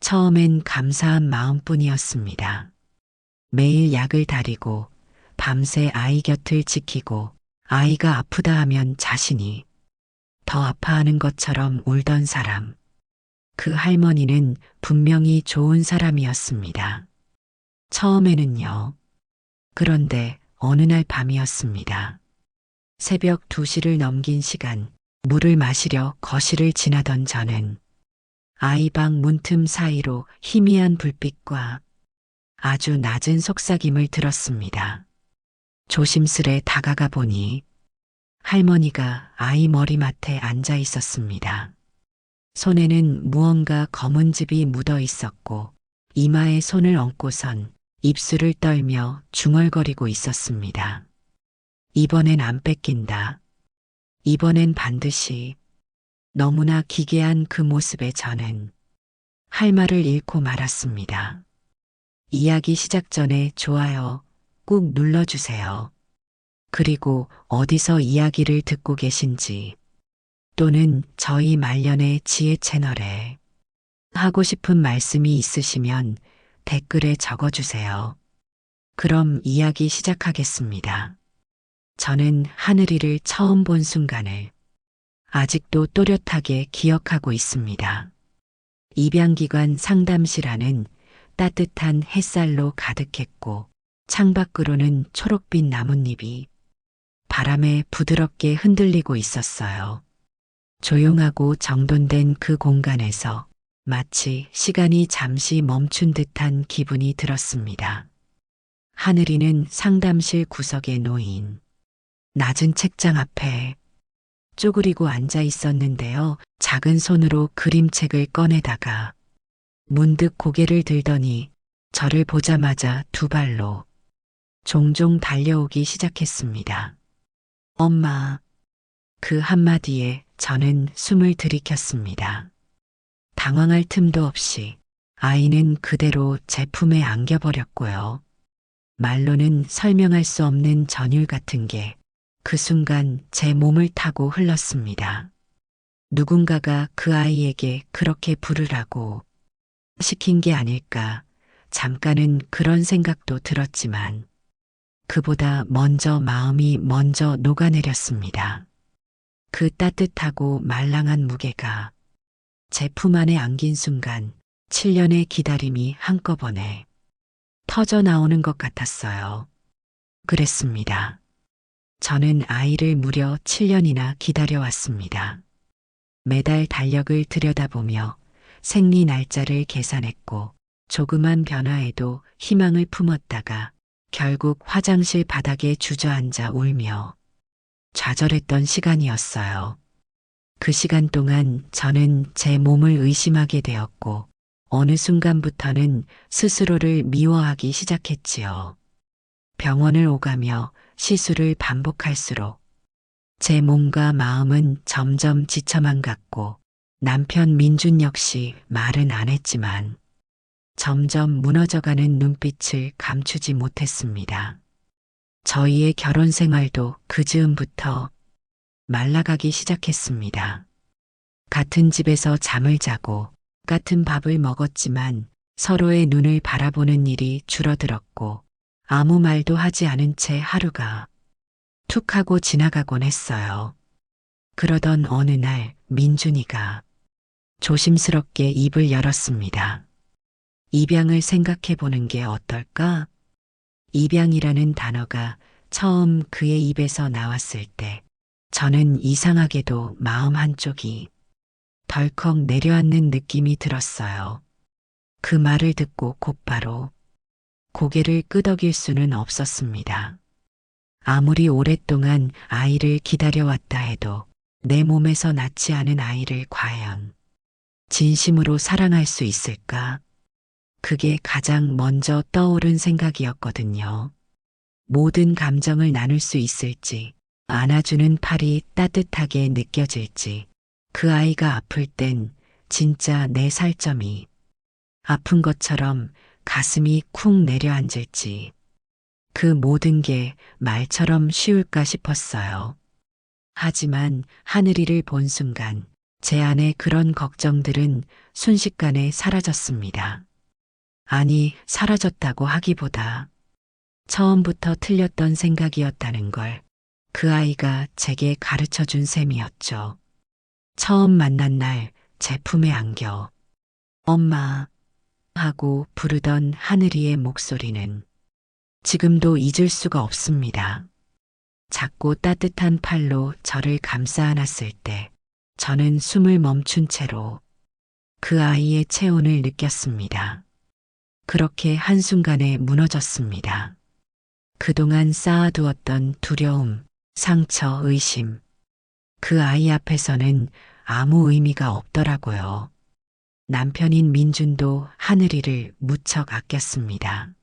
처음엔 감사한 마음뿐이었습니다. 매일 약을 다리고 밤새 아이 곁을 지키고 아이가 아프다 하면 자신이 더 아파하는 것처럼 울던 사람. 그 할머니는 분명히 좋은 사람이었습니다. 처음에는요. 그런데 어느 날 밤이었습니다. 새벽 2시를 넘긴 시간, 물을 마시려 거실을 지나던 저는 아이 방 문틈 사이로 희미한 불빛과 아주 낮은 속삭임을 들었습니다. 조심스레 다가가 보니 할머니가 아이 머리맡에 앉아 있었습니다. 손에는 무언가 검은 즙이 묻어 있었고 이마에 손을 얹고선 입술을 떨며 중얼거리고 있었습니다. 이번엔 안 뺏긴다. 이번엔 반드시. 너무나 기괴한 그 모습에 저는 할 말을 잃고 말았습니다. 이야기 시작 전에 좋아요 꾹 눌러주세요. 그리고 어디서 이야기를 듣고 계신지 또는 저희 말년의 지혜 채널에 하고 싶은 말씀이 있으시면 댓글에 적어주세요. 그럼 이야기 시작하겠습니다. 저는 하늘이를 처음 본 순간을 아직도 또렷하게 기억하고 있습니다. 입양기관 상담실 안은 따뜻한 햇살로 가득했고 창밖으로는 초록빛 나뭇잎이 바람에 부드럽게 흔들리고 있었어요. 조용하고 정돈된 그 공간에서 마치 시간이 잠시 멈춘 듯한 기분이 들었습니다. 하늘이는 상담실 구석에 놓인 낮은 책장 앞에 쪼그리고 앉아 있었는데요. 작은 손으로 그림책을 꺼내다가 문득 고개를 들더니 저를 보자마자 두 발로 종종 달려오기 시작했습니다. 엄마. 그 한마디에 저는 숨을 들이켰습니다. 당황할 틈도 없이 아이는 그대로 제 품에 안겨버렸고요. 말로는 설명할 수 없는 전율 같은 게 그 순간 제 몸을 타고 흘렀습니다. 누군가가 그 아이에게 그렇게 부르라고 시킨 게 아닐까 잠깐은 그런 생각도 들었지만 그보다 먼저 마음이 먼저 녹아내렸습니다. 그 따뜻하고 말랑한 무게가 제 품 안에 안긴 순간 7년의 기다림이 한꺼번에 터져 나오는 것 같았어요. 그랬습니다. 저는 아이를 무려 7년이나 기다려왔습니다. 매달 달력을 들여다보며 생리 날짜를 계산했고 조그만 변화에도 희망을 품었다가 결국 화장실 바닥에 주저앉아 울며 좌절했던 시간이었어요. 그 시간 동안 저는 제 몸을 의심하게 되었고 어느 순간부터는 스스로를 미워하기 시작했지요. 병원을 오가며 시술을 반복할수록 제 몸과 마음은 점점 지쳐만 갔고 남편 민준 역시 말은 안 했지만 점점 무너져가는 눈빛을 감추지 못했습니다. 저희의 결혼 생활도 그 즈음부터 말라가기 시작했습니다. 같은 집에서 잠을 자고 같은 밥을 먹었지만 서로의 눈을 바라보는 일이 줄어들었고 아무 말도 하지 않은 채 하루가 툭 하고 지나가곤 했어요. 그러던 어느 날 민준이가 조심스럽게 입을 열었습니다. 입양을 생각해 보는 게 어떨까? 입양이라는 단어가 처음 그의 입에서 나왔을 때 저는 이상하게도 마음 한쪽이 덜컥 내려앉는 느낌이 들었어요. 그 말을 듣고 곧바로 고개를 끄덕일 수는 없었습니다. 아무리 오랫동안 아이를 기다려왔다 해도 내 몸에서 낳지 않은 아이를 과연 진심으로 사랑할 수 있을까? 그게 가장 먼저 떠오른 생각이었거든요. 모든 감정을 나눌 수 있을지, 안아주는 팔이 따뜻하게 느껴질지, 그 아이가 아플 땐 진짜 내 살점이 아픈 것처럼 가슴이 쿵 내려앉을지, 그 모든 게 말처럼 쉬울까 싶었어요. 하지만 하늘이를 본 순간 제 안에 그런 걱정들은 순식간에 사라졌습니다. 아니, 사라졌다고 하기보다 처음부터 틀렸던 생각이었다는 걸 그 아이가 제게 가르쳐 준 셈이었죠. 처음 만난 날 제 품에 안겨 엄마 하고 부르던 하늘이의 목소리는 지금도 잊을 수가 없습니다. 작고 따뜻한 팔로 저를 감싸 안았을 때 저는 숨을 멈춘 채로 그 아이의 체온을 느꼈습니다. 그렇게 한순간에 무너졌습니다. 그동안 쌓아두었던 두려움, 상처, 의심. 그 아이 앞에서는 아무 의미가 없더라고요. 남편인 민준도 하늘이를 무척 아꼈습니다.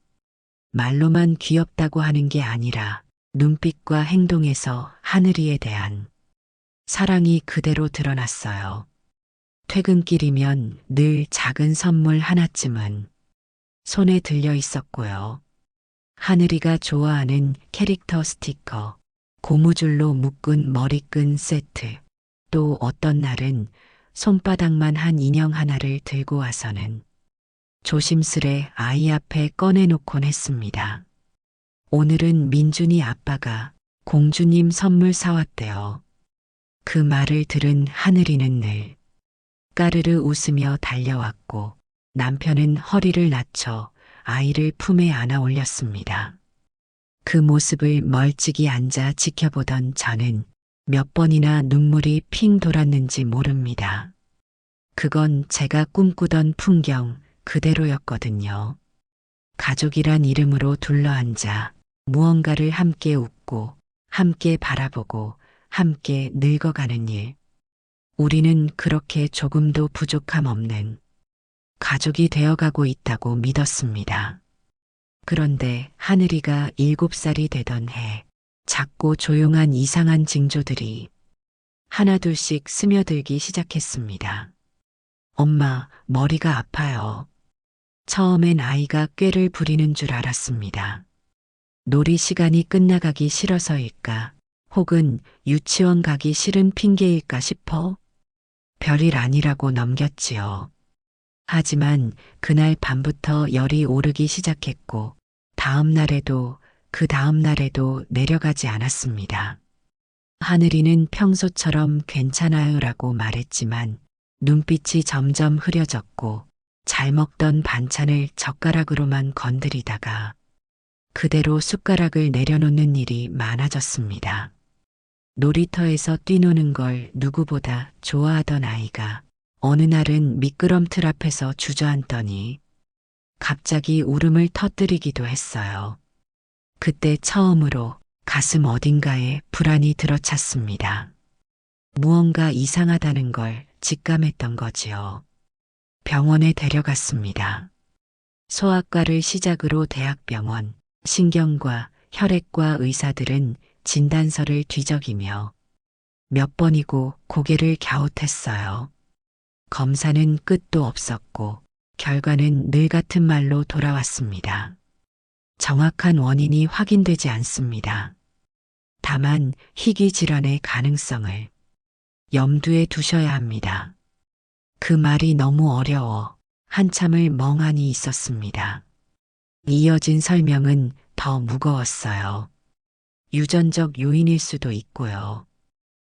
말로만 귀엽다고 하는 게 아니라 눈빛과 행동에서 하늘이에 대한 사랑이 그대로 드러났어요. 퇴근길이면 늘 작은 선물 하나쯤은 손에 들려 있었고요. 하늘이가 좋아하는 캐릭터 스티커, 고무줄로 묶은 머리끈 세트, 또 어떤 날은 손바닥만 한 인형 하나를 들고 와서는 조심스레 아이 앞에 꺼내놓곤 했습니다. 오늘은 민준이 아빠가 공주님 선물 사왔대요. 그 말을 들은 하늘이는 늘 까르르 웃으며 달려왔고 남편은 허리를 낮춰 아이를 품에 안아 올렸습니다. 그 모습을 멀찍이 앉아 지켜보던 저는 몇 번이나 눈물이 핑 돌았는지 모릅니다. 그건 제가 꿈꾸던 풍경 그대로였거든요. 가족이란 이름으로 둘러앉아 무언가를 함께 웃고 함께 바라보고 함께 늙어가는 일. 우리는 그렇게 조금도 부족함 없는 가족이 되어가고 있다고 믿었습니다. 그런데 하늘이가 7살이 되던 해 작고 조용한 이상한 징조들이 하나둘씩 스며들기 시작했습니다. 엄마, 머리가 아파요. 처음엔 아이가 꾀를 부리는 줄 알았습니다. 놀이 시간이 끝나가기 싫어서일까, 혹은 유치원 가기 싫은 핑계일까 싶어 별일 아니라고 넘겼지요. 하지만 그날 밤부터 열이 오르기 시작했고 다음 날에도 그 다음 날에도 내려가지 않았습니다. 하늘이는 평소처럼 괜찮아요라고 말했지만 눈빛이 점점 흐려졌고 잘 먹던 반찬을 젓가락으로만 건드리다가 그대로 숟가락을 내려놓는 일이 많아졌습니다. 놀이터에서 뛰노는 걸 누구보다 좋아하던 아이가 어느 날은 미끄럼틀 앞에서 주저앉더니 갑자기 울음을 터뜨리기도 했어요. 그때 처음으로 가슴 어딘가에 불안이 들어찼습니다. 무언가 이상하다는 걸 직감했던 거지요. 병원에 데려갔습니다. 소아과를 시작으로 대학병원, 신경과 혈액과 의사들은 진단서를 뒤적이며 몇 번이고 고개를 갸웃했어요. 검사는 끝도 없었고 결과는 늘 같은 말로 돌아왔습니다. 정확한 원인이 확인되지 않습니다. 다만 희귀 질환의 가능성을 염두에 두셔야 합니다. 그 말이 너무 어려워 한참을 멍하니 있었습니다. 이어진 설명은 더 무거웠어요. 유전적 요인일 수도 있고요.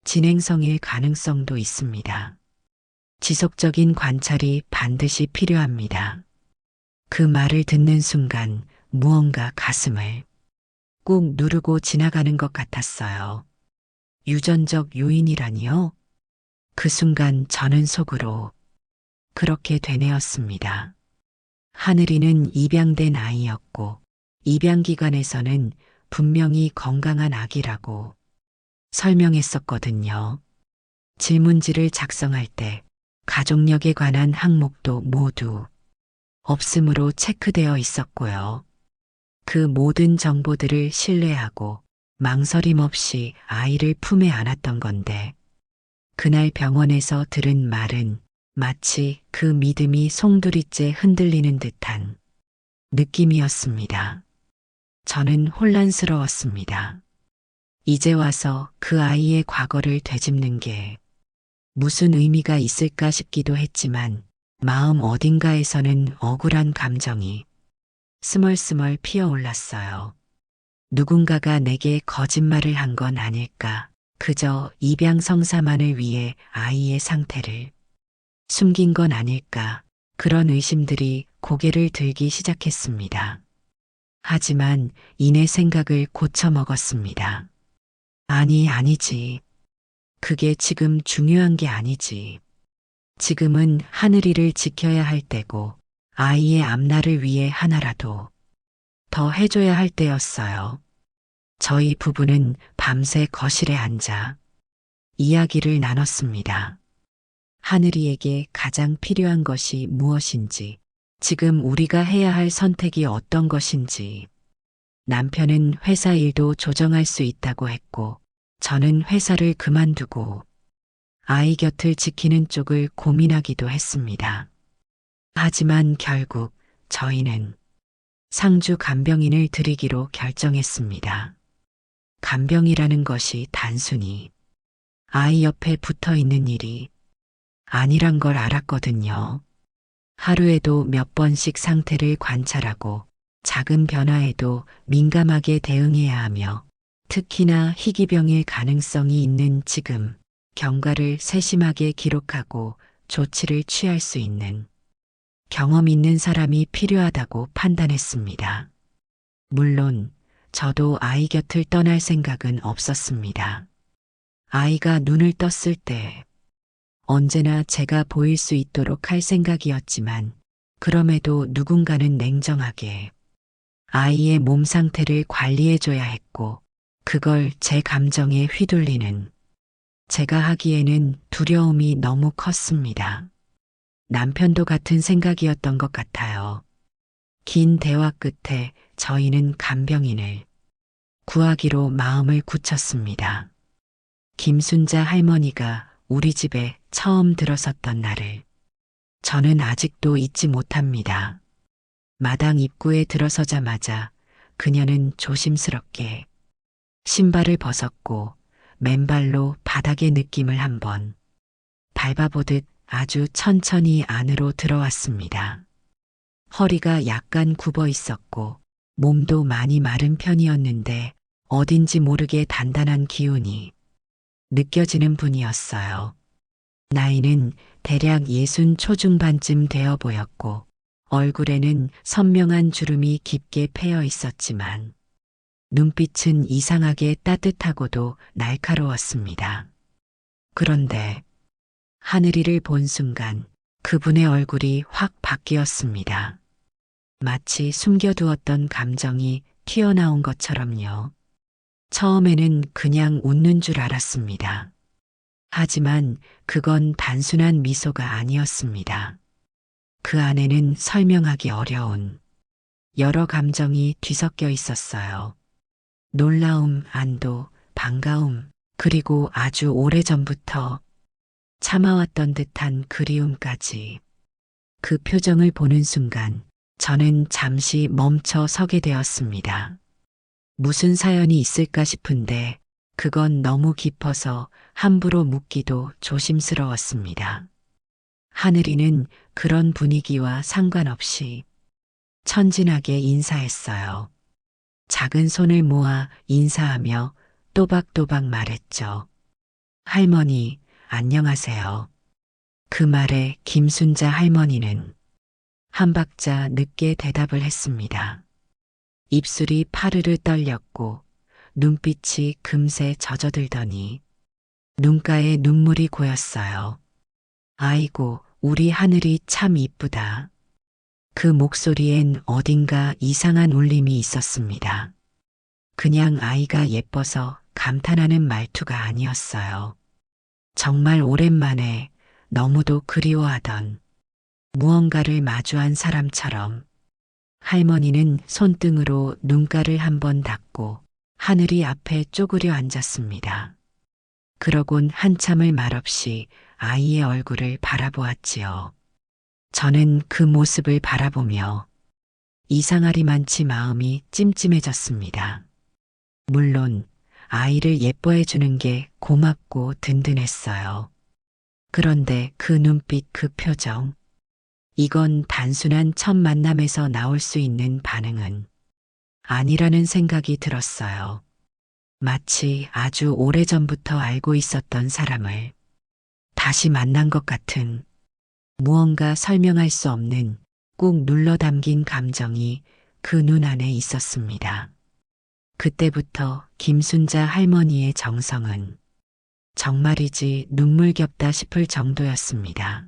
진행성일 가능성도 있습니다. 지속적인 관찰이 반드시 필요합니다. 그 말을 듣는 순간 무언가 가슴을 꾹 누르고 지나가는 것 같았어요. 유전적 요인이라니요? 그 순간 저는 속으로 그렇게 되뇌었습니다. 하늘이는 입양된 아이였고 입양기관에서는 분명히 건강한 아기라고 설명했었거든요. 질문지를 작성할 때 가족력에 관한 항목도 모두 없음으로 체크되어 있었고요. 그 모든 정보들을 신뢰하고 망설임 없이 아이를 품에 안았던 건데 그날 병원에서 들은 말은 마치 그 믿음이 송두리째 흔들리는 듯한 느낌이었습니다. 저는 혼란스러웠습니다. 이제 와서 그 아이의 과거를 되짚는 게 무슨 의미가 있을까 싶기도 했지만 마음 어딘가에서는 억울한 감정이 스멀스멀 피어올랐어요. 누군가가 내게 거짓말을 한 건 아닐까. 그저 입양성사만을 위해 아이의 상태를 숨긴 건 아닐까. 그런 의심들이 고개를 들기 시작했습니다. 하지만 이내 생각을 고쳐먹었습니다. 아니지. 그게 지금 중요한 게 아니지. 지금은 하늘이를 지켜야 할 때고 아이의 앞날을 위해 하나라도 더 해줘야 할 때였어요. 저희 부부는 밤새 거실에 앉아 이야기를 나눴습니다. 하늘이에게 가장 필요한 것이 무엇인지, 지금 우리가 해야 할 선택이 어떤 것인지. 남편은 회사 일도 조정할 수 있다고 했고, 저는 회사를 그만두고 아이 곁을 지키는 쪽을 고민하기도 했습니다. 하지만 결국 저희는 상주 간병인을 들이기로 결정했습니다. 간병이라는 것이 단순히 아이 옆에 붙어 있는 일이 아니란 걸 알았거든요. 하루에도 몇 번씩 상태를 관찰하고 작은 변화에도 민감하게 대응해야 하며 특히나 희귀병일 가능성이 있는 지금 경과를 세심하게 기록하고 조치를 취할 수 있는 경험 있는 사람이 필요하다고 판단했습니다. 물론 저도 아이 곁을 떠날 생각은 없었습니다. 아이가 눈을 떴을 때 언제나 제가 보일 수 있도록 할 생각이었지만 그럼에도 누군가는 냉정하게 아이의 몸 상태를 관리해줘야 했고 그걸 제 감정에 휘둘리는 제가 하기에는 두려움이 너무 컸습니다. 남편도 같은 생각이었던 것 같아요. 긴 대화 끝에 저희는 간병인을 구하기로 마음을 굳혔습니다. 김순자 할머니가 우리 집에 처음 들어섰던 날을 저는 아직도 잊지 못합니다. 마당 입구에 들어서자마자 그녀는 조심스럽게 신발을 벗었고 맨발로 바닥의 느낌을 한번 밟아보듯 아주 천천히 안으로 들어왔습니다. 허리가 약간 굽어 있었고 몸도 많이 마른 편이었는데 어딘지 모르게 단단한 기운이 느껴지는 분이었어요. 나이는 대략 60 초중반쯤 되어 보였고 얼굴에는 선명한 주름이 깊게 패여 있었지만 눈빛은 이상하게 따뜻하고도 날카로웠습니다. 그런데 하늘이를 본 순간 그분의 얼굴이 확 바뀌었습니다. 마치 숨겨두었던 감정이 튀어나온 것처럼요. 처음에는 그냥 웃는 줄 알았습니다. 하지만 그건 단순한 미소가 아니었습니다. 그 안에는 설명하기 어려운 여러 감정이 뒤섞여 있었어요. 놀라움, 안도, 반가움, 그리고 아주 오래전부터 참아왔던 듯한 그리움까지. 그 표정을 보는 순간 저는 잠시 멈춰 서게 되었습니다. 무슨 사연이 있을까 싶은데 그건 너무 깊어서 함부로 묻기도 조심스러웠습니다. 하늘이는 그런 분위기와 상관없이 천진하게 인사했어요. 작은 손을 모아 인사하며 또박또박 말했죠. 할머니, 안녕하세요. 그 말에 김순자 할머니는 한 박자 늦게 대답을 했습니다. 입술이 파르르 떨렸고 눈빛이 금세 젖어들더니 눈가에 눈물이 고였어요. 아이고, 우리 하늘이 참 이쁘다. 그 목소리엔 어딘가 이상한 울림이 있었습니다. 그냥 아이가 예뻐서 감탄하는 말투가 아니었어요. 정말 오랜만에 너무도 그리워하던 무언가를 마주한 사람처럼 할머니는 손등으로 눈가를 한번 닦고 하늘이 앞에 쪼그려 앉았습니다. 그러곤 한참을 말없이 아이의 얼굴을 바라보았지요. 저는 그 모습을 바라보며 이상하리만치 마음이 찜찜해졌습니다. 물론 아이를 예뻐해 주는 게 고맙고 든든했어요. 그런데 그 눈빛, 그 표정. 이건 단순한 첫 만남에서 나올 수 있는 반응은 아니라는 생각이 들었어요. 마치 아주 오래전부터 알고 있었던 사람을 다시 만난 것 같은 무언가 설명할 수 없는 꾹 눌러 담긴 감정이 그 눈 안에 있었습니다. 그때부터 김순자 할머니의 정성은 정말이지 눈물겹다 싶을 정도였습니다.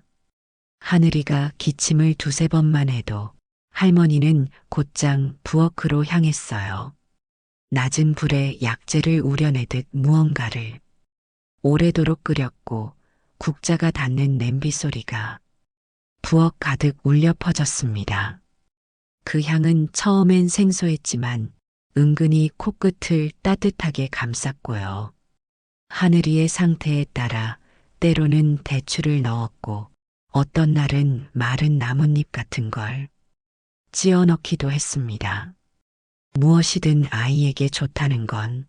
하늘이가 기침을 두세 번만 해도 할머니는 곧장 부엌으로 향했어요. 낮은 불에 약재를 우려내듯 무언가를 오래도록 끓였고 국자가 닿는 냄비 소리가 부엌 가득 울려 퍼졌습니다. 그 향은 처음엔 생소했지만 은근히 코끝을 따뜻하게 감쌌고요. 하늘이의 상태에 따라 때로는 대추를 넣었고 어떤 날은 마른 나뭇잎 같은 걸 찌어 넣기도 했습니다. 무엇이든 아이에게 좋다는 건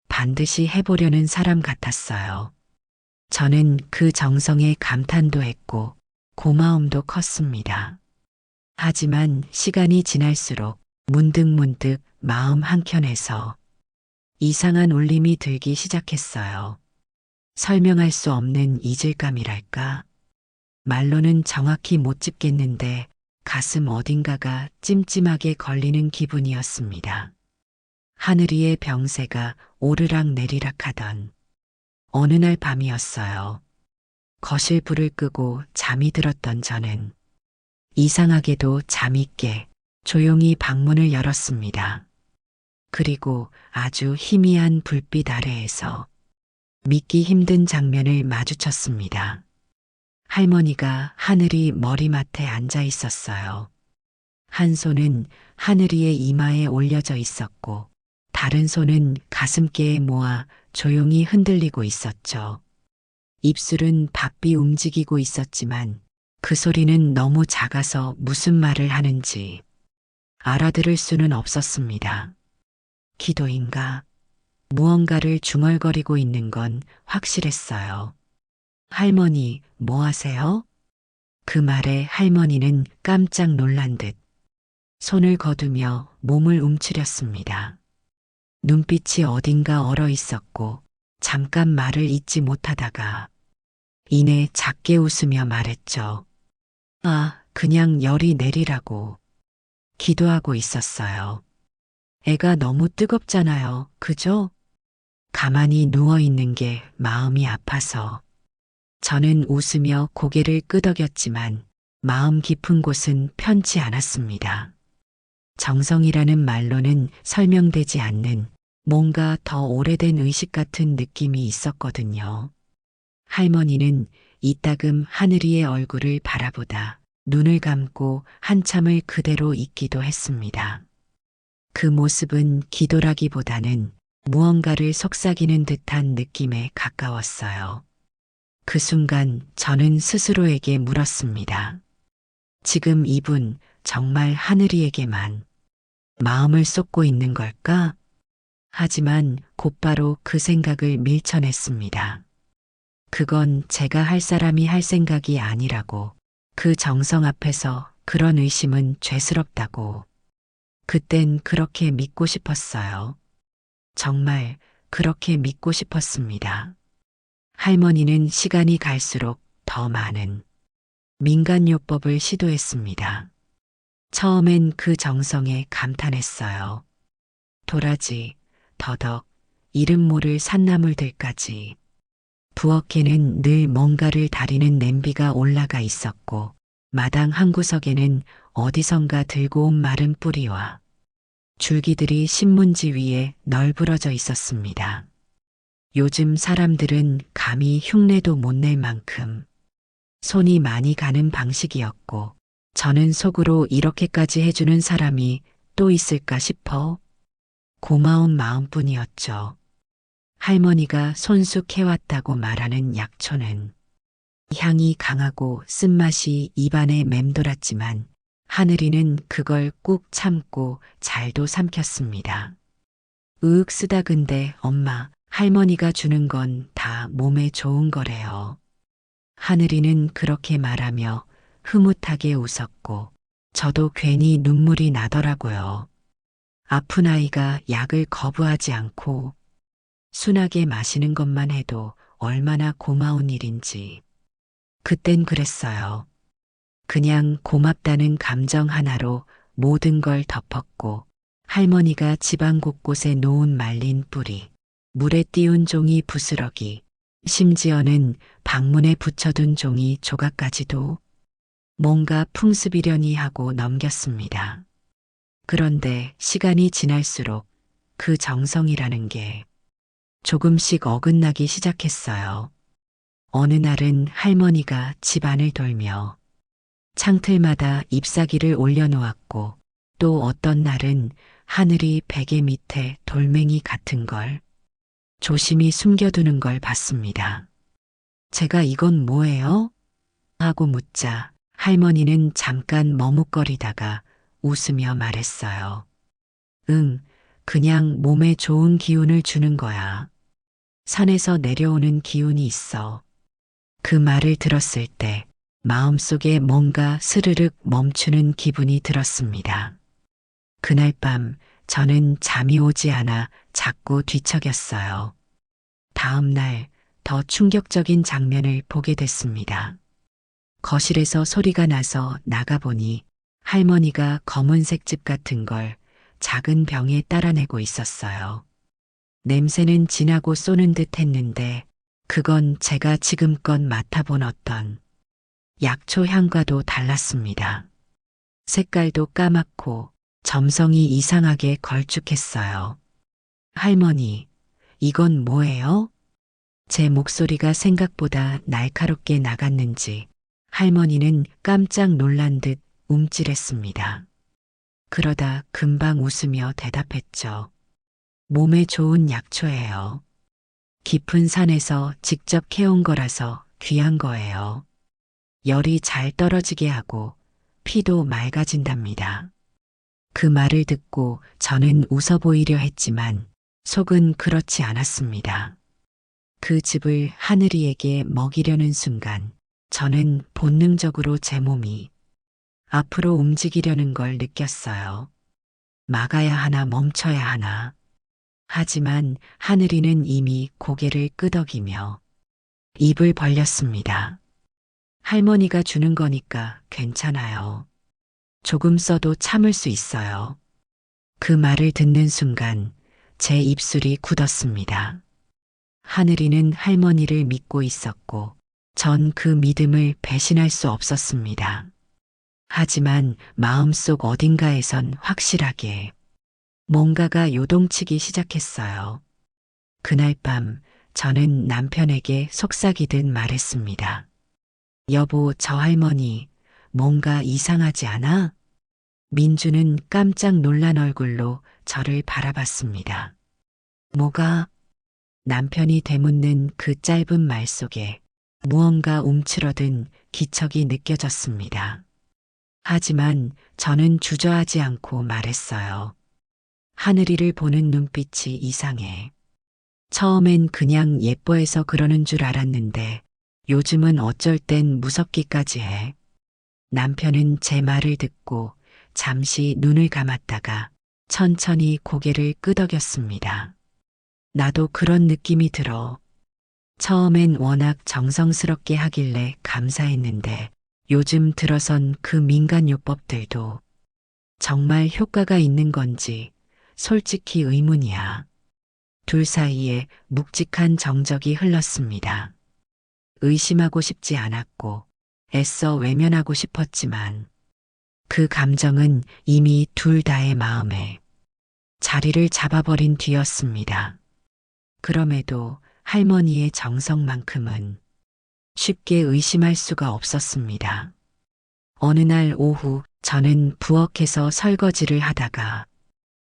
반드시 해보려는 사람 같았어요. 저는 그 정성에 감탄도 했고 고마움도 컸습니다. 하지만 시간이 지날수록 문득문득 마음 한켠에서 이상한 울림이 들기 시작했어요. 설명할 수 없는 이질감이랄까? 말로는 정확히 못 짚겠는데 가슴 어딘가가 찜찜하게 걸리는 기분이었습니다. 하늘이의 병세가 오르락 내리락 하던 어느 날 밤이었어요. 거실 불을 끄고 잠이 들었던 저는 이상하게도 잠이 깨 조용히 방문을 열었습니다. 그리고 아주 희미한 불빛 아래에서 믿기 힘든 장면을 마주쳤습니다. 할머니가 하늘이 머리맡에 앉아 있었어요. 한 손은 하늘이의 이마에 올려져 있었고 다른 손은 가슴께에 모아 조용히 흔들리고 있었죠. 입술은 바삐 움직이고 있었지만 그 소리는 너무 작아서 무슨 말을 하는지 알아들을 수는 없었습니다. 기도인가? 무언가를 중얼거리고 있는 건 확실했어요. 할머니, 뭐 하세요? 그 말에 할머니는 깜짝 놀란 듯 손을 거두며 몸을 움츠렸습니다. 눈빛이 어딘가 얼어 있었고 잠깐 말을 잇지 못하다가 이내 작게 웃으며 말했죠. 아, 그냥 열이 내리라고 기도하고 있었어요. 애가 너무 뜨겁잖아요. 그죠? 가만히 누워 있는 게 마음이 아파서. 저는 웃으며 고개를 끄덕였지만 마음 깊은 곳은 편치 않았습니다. 정성이라는 말로는 설명되지 않는 뭔가 더 오래된 의식 같은 느낌이 있었거든요. 할머니는 이따금 하늘이의 얼굴을 바라보다 눈을 감고 한참을 그대로 있기도 했습니다. 그 모습은 기도라기보다는 무언가를 속삭이는 듯한 느낌에 가까웠어요. 그 순간 저는 스스로에게 물었습니다. 지금 이분 정말 하늘이에게만 마음을 쏟고 있는 걸까? 하지만 곧바로 그 생각을 밀쳐냈습니다. 그건 제가 할 사람이 할 생각이 아니라고, 그 정성 앞에서 그런 의심은 죄스럽다고. 그땐 그렇게 믿고 싶었어요. 정말 그렇게 믿고 싶었습니다. 할머니는 시간이 갈수록 더 많은 민간요법을 시도했습니다. 처음엔 그 정성에 감탄했어요. 도라지, 더덕, 이름 모를 산나물들까지. 부엌에는 늘 뭔가를 다리는 냄비가 올라가 있었고 마당 한 구석에는 어디선가 들고 온 마른 뿌리와 줄기들이 신문지 위에 널브러져 있었습니다. 요즘 사람들은 감히 흉내도 못 낼 만큼 손이 많이 가는 방식이었고 저는 속으로 이렇게까지 해주는 사람이 또 있을까 싶어 고마운 마음뿐이었죠. 할머니가 손숙해왔다고 말하는 약초는 향이 강하고 쓴맛이 입안에 맴돌았지만 하늘이는 그걸 꾹 참고 잘도 삼켰습니다. 으윽 쓰다근데 엄마, 할머니가 주는 건 다 몸에 좋은 거래요. 하늘이는 그렇게 말하며 흐뭇하게 웃었고 저도 괜히 눈물이 나더라고요. 아픈 아이가 약을 거부하지 않고 순하게 마시는 것만 해도 얼마나 고마운 일인지. 그땐 그랬어요. 그냥 고맙다는 감정 하나로 모든 걸 덮었고 할머니가 집안 곳곳에 놓은 말린 뿌리, 물에 띄운 종이 부스러기, 심지어는 방문에 붙여둔 종이 조각까지도 뭔가 풍습이려니 하고 넘겼습니다. 그런데 시간이 지날수록 그 정성이라는 게 조금씩 어긋나기 시작했어요. 어느 날은 할머니가 집안을 돌며 창틀마다 잎사귀를 올려놓았고 또 어떤 날은 하늘이 베개 밑에 돌멩이 같은 걸 조심히 숨겨두는 걸 봤습니다. 제가 이건 뭐예요? 하고 묻자 할머니는 잠깐 머뭇거리다가 웃으며 말했어요. 응, 그냥 몸에 좋은 기운을 주는 거야. 산에서 내려오는 기운이 있어. 그 말을 들었을 때 마음속에 뭔가 스르륵 멈추는 기분이 들었습니다. 그날 밤 저는 잠이 오지 않아 자꾸 뒤척였어요. 다음 날 더 충격적인 장면을 보게 됐습니다. 거실에서 소리가 나서 나가보니 할머니가 검은색 즙 같은 걸 작은 병에 따라내고 있었어요. 냄새는 진하고 쏘는 듯 했는데 그건 제가 지금껏 맡아본 어떤 약초 향과도 달랐습니다. 색깔도 까맣고 점성이 이상하게 걸쭉했어요. 할머니, 이건 뭐예요? 제 목소리가 생각보다 날카롭게 나갔는지 할머니는 깜짝 놀란 듯 움찔했습니다. 그러다 금방 웃으며 대답했죠. 몸에 좋은 약초예요. 깊은 산에서 직접 캐온 거라서 귀한 거예요. 열이 잘 떨어지게 하고 피도 맑아진답니다. 그 말을 듣고 저는 웃어 보이려 했지만 속은 그렇지 않았습니다. 그 즙을 하늘이에게 먹이려는 순간 저는 본능적으로 제 몸이 앞으로 움직이려는 걸 느꼈어요. 막아야 하나 멈춰야 하나. 하지만 하늘이는 이미 고개를 끄덕이며 입을 벌렸습니다. 할머니가 주는 거니까 괜찮아요. 조금 써도 참을 수 있어요. 그 말을 듣는 순간 제 입술이 굳었습니다. 하늘이는 할머니를 믿고 있었고 전 그 믿음을 배신할 수 없었습니다. 하지만 마음속 어딘가에선 확실하게 뭔가가 요동치기 시작했어요. 그날 밤 저는 남편에게 속삭이듯 말했습니다. 여보, 저 할머니 뭔가 이상하지 않아? 민주는 깜짝 놀란 얼굴로 저를 바라봤습니다. 뭐가? 남편이 되묻는 그 짧은 말 속에 무언가 움츠러든 기척이 느껴졌습니다. 하지만 저는 주저하지 않고 말했어요. 하늘이를 보는 눈빛이 이상해. 처음엔 그냥 예뻐해서 그러는 줄 알았는데 요즘은 어쩔 땐 무섭기까지 해. 남편은 제 말을 듣고 잠시 눈을 감았다가 천천히 고개를 끄덕였습니다. 나도 그런 느낌이 들어. 처음엔 워낙 정성스럽게 하길래 감사했는데 요즘 들어선 그 민간 요법들도 정말 효과가 있는 건지 솔직히 의문이야. 둘 사이에 묵직한 정적이 흘렀습니다. 의심하고 싶지 않았고 애써 외면하고 싶었지만 그 감정은 이미 둘 다의 마음에 자리를 잡아버린 뒤였습니다. 그럼에도 할머니의 정성만큼은 쉽게 의심할 수가 없었습니다. 어느 날 오후 저는 부엌에서 설거지를 하다가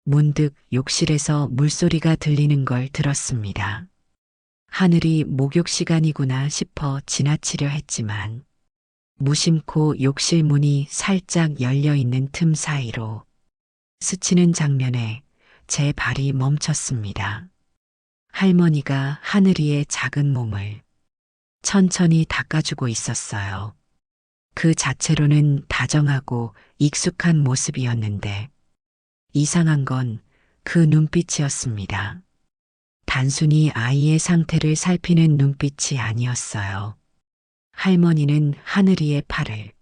문득 욕실에서 물소리가 들리는 걸 들었습니다. 하늘이 목욕 시간이구나 싶어 지나치려 했지만 무심코 욕실 문이 살짝 열려 있는 틈 사이로 스치는 장면에 제 발이 멈췄습니다. 할머니가 하늘이의 작은 몸을 천천히 닦아주고 있었어요. 그 자체로는 다정하고 익숙한 모습이었는데 이상한 건 그 눈빛이었습니다. 단순히 아이의 상태를 살피는 눈빛이 아니었어요. 할머니는 하늘이의 팔을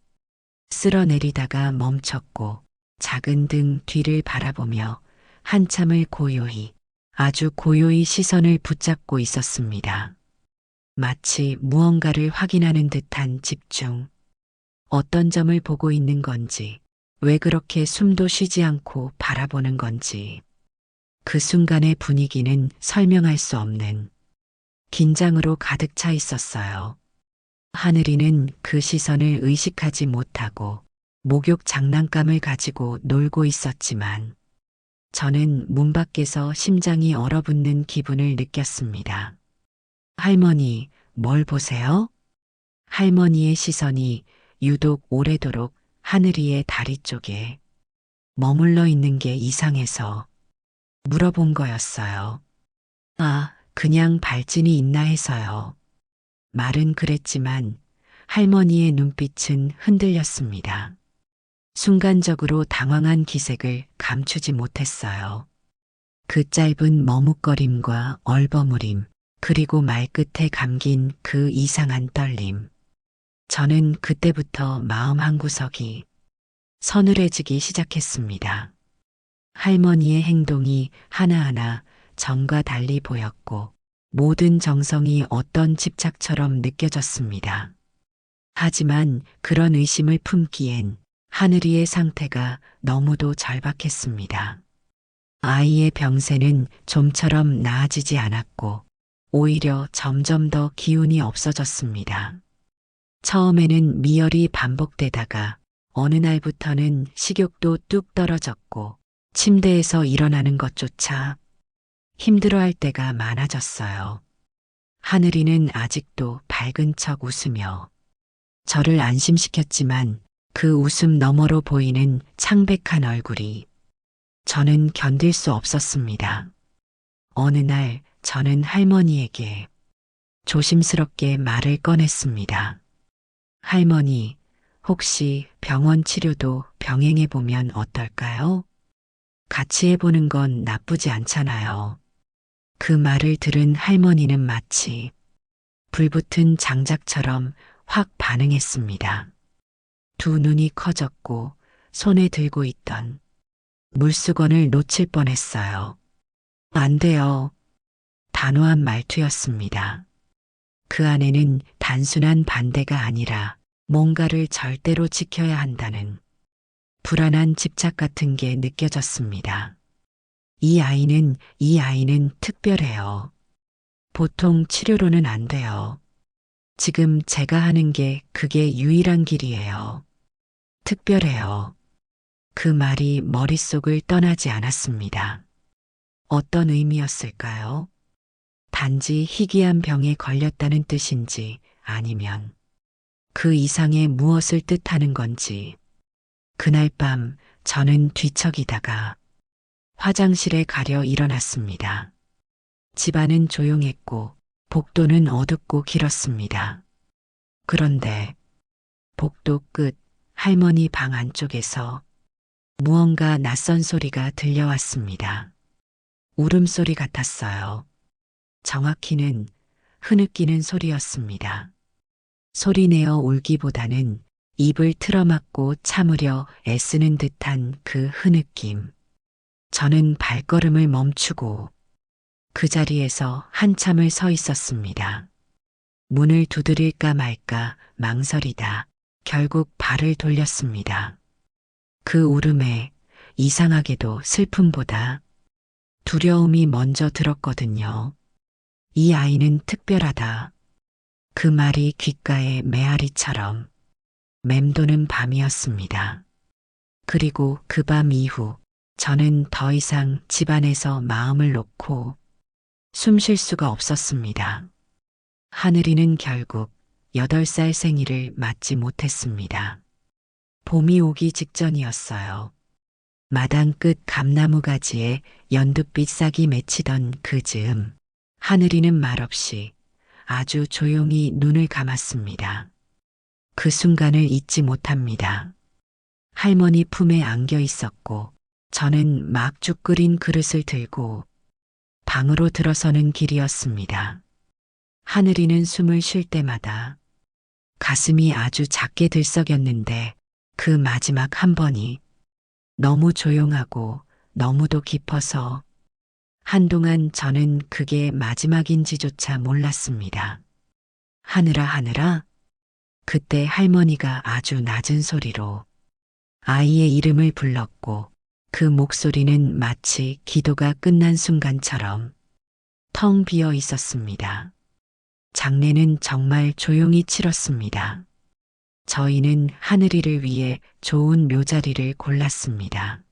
쓸어내리다가 멈췄고 작은 등 뒤를 바라보며 한참을 고요히, 아주 고요히 시선을 붙잡고 있었습니다. 마치 무언가를 확인하는 듯한 집중. 어떤 점을 보고 있는 건지, 왜 그렇게 숨도 쉬지 않고 바라보는 건지. 그 순간의 분위기는 설명할 수 없는 긴장으로 가득 차 있었어요. 하늘이는 그 시선을 의식하지 못하고 목욕 장난감을 가지고 놀고 있었지만 저는 문 밖에서 심장이 얼어붙는 기분을 느꼈습니다. 할머니, 뭘 보세요? 할머니의 시선이 유독 오래도록 하늘이의 다리 쪽에 머물러 있는 게 이상해서 물어본 거였어요. 아, 그냥 발진이 있나 해서요. 말은 그랬지만 할머니의 눈빛은 흔들렸습니다. 순간적으로 당황한 기색을 감추지 못했어요. 그 짧은 머뭇거림과 얼버무림, 그리고 말끝에 감긴 그 이상한 떨림. 저는 그때부터 마음 한구석이 서늘해지기 시작했습니다. 할머니의 행동이 하나하나 전과 달리 보였고 모든 정성이 어떤 집착처럼 느껴졌습니다. 하지만 그런 의심을 품기엔 하늘이의 상태가 너무도 절박했습니다. 아이의 병세는 좀처럼 나아지지 않았고 오히려 점점 더 기운이 없어졌습니다. 처음에는 미열이 반복되다가 어느 날부터는 식욕도 뚝 떨어졌고 침대에서 일어나는 것조차 힘들어할 때가 많아졌어요. 하늘이는 아직도 밝은 척 웃으며 저를 안심시켰지만 그 웃음 너머로 보이는 창백한 얼굴이 저는 견딜 수 없었습니다. 어느 날 저는 할머니에게 조심스럽게 말을 꺼냈습니다. 할머니, 혹시 병원 치료도 병행해보면 어떨까요? 같이 해보는 건 나쁘지 않잖아요. 그 말을 들은 할머니는 마치 불붙은 장작처럼 확 반응했습니다. 두 눈이 커졌고 손에 들고 있던 물수건을 놓칠 뻔했어요. 안 돼요. 단호한 말투였습니다. 그 안에는 단순한 반대가 아니라 뭔가를 절대로 지켜야 한다는 불안한 집착 같은 게 느껴졌습니다. 이 아이는 특별해요. 보통 치료로는 안 돼요. 지금 제가 하는 게 그게 유일한 길이에요. 특별해요. 그 말이 머릿속을 떠나지 않았습니다. 어떤 의미였을까요? 단지 희귀한 병에 걸렸다는 뜻인지 아니면 그 이상의 무엇을 뜻하는 건지. 그날 밤 저는 뒤척이다가 화장실에 가려 일어났습니다. 집안은 조용했고 복도는 어둡고 길었습니다. 그런데 복도 끝 할머니 방 안쪽에서 무언가 낯선 소리가 들려왔습니다. 울음소리 같았어요. 정확히는 흐느끼는 소리였습니다. 소리내어 울기보다는 입을 틀어막고 참으려 애쓰는 듯한 그 흐느낌. 저는 발걸음을 멈추고 그 자리에서 한참을 서 있었습니다. 문을 두드릴까 말까 망설이다 결국 발을 돌렸습니다. 그 울음에 이상하게도 슬픔보다 두려움이 먼저 들었거든요. 이 아이는 특별하다. 그 말이 귓가에 메아리처럼 맴도는 밤이었습니다. 그리고 그 밤 이후 저는 더 이상 집안에서 마음을 놓고 숨 쉴 수가 없었습니다. 하늘이는 결국 8살 생일을 맞지 못했습니다. 봄이 오기 직전이었어요. 마당 끝 감나무 가지에 연두빛 싹이 맺히던 그 즈음, 하늘이는 말없이 아주 조용히 눈을 감았습니다. 그 순간을 잊지 못합니다. 할머니 품에 안겨 있었고 저는 막죽 끓인 그릇을 들고 방으로 들어서는 길이었습니다. 하늘이는 숨을 쉴 때마다 가슴이 아주 작게 들썩였는데 그 마지막 한 번이 너무 조용하고 너무도 깊어서 한동안 저는 그게 마지막인지조차 몰랐습니다. 하늘아 하늘아. 그때 할머니가 아주 낮은 소리로 아이의 이름을 불렀고 그 목소리는 마치 기도가 끝난 순간처럼 텅 비어 있었습니다. 장례는 정말 조용히 치렀습니다. 저희는 하늘이를 위해 좋은 묘자리를 골랐습니다.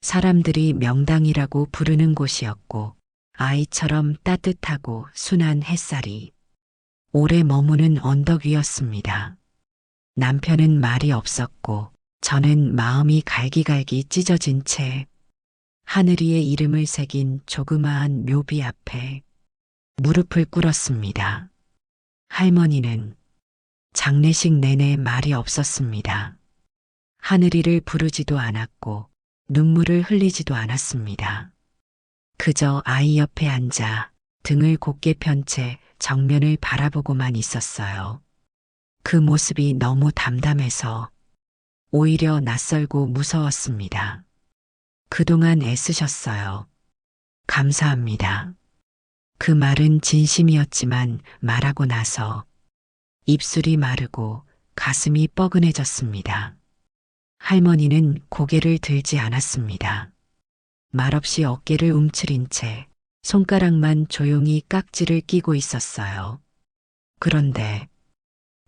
사람들이 명당이라고 부르는 곳이었고 아이처럼 따뜻하고 순한 햇살이 오래 머무는 언덕 위였습니다. 남편은 말이 없었고 저는 마음이 갈기갈기 찢어진 채 하늘이의 이름을 새긴 조그마한 묘비 앞에 무릎을 꿇었습니다. 할머니는 장례식 내내 말이 없었습니다. 하늘이를 부르지도 않았고 눈물을 흘리지도 않았습니다. 그저 아이 옆에 앉아 등을 곧게 편 채 정면을 바라보고만 있었어요. 그 모습이 너무 담담해서 오히려 낯설고 무서웠습니다. 그동안 애쓰셨어요. 감사합니다. 그 말은 진심이었지만 말하고 나서 입술이 마르고 가슴이 뻐근해졌습니다. 할머니는 고개를 들지 않았습니다. 말없이 어깨를 움츠린 채 손가락만 조용히 깍지를 끼고 있었어요. 그런데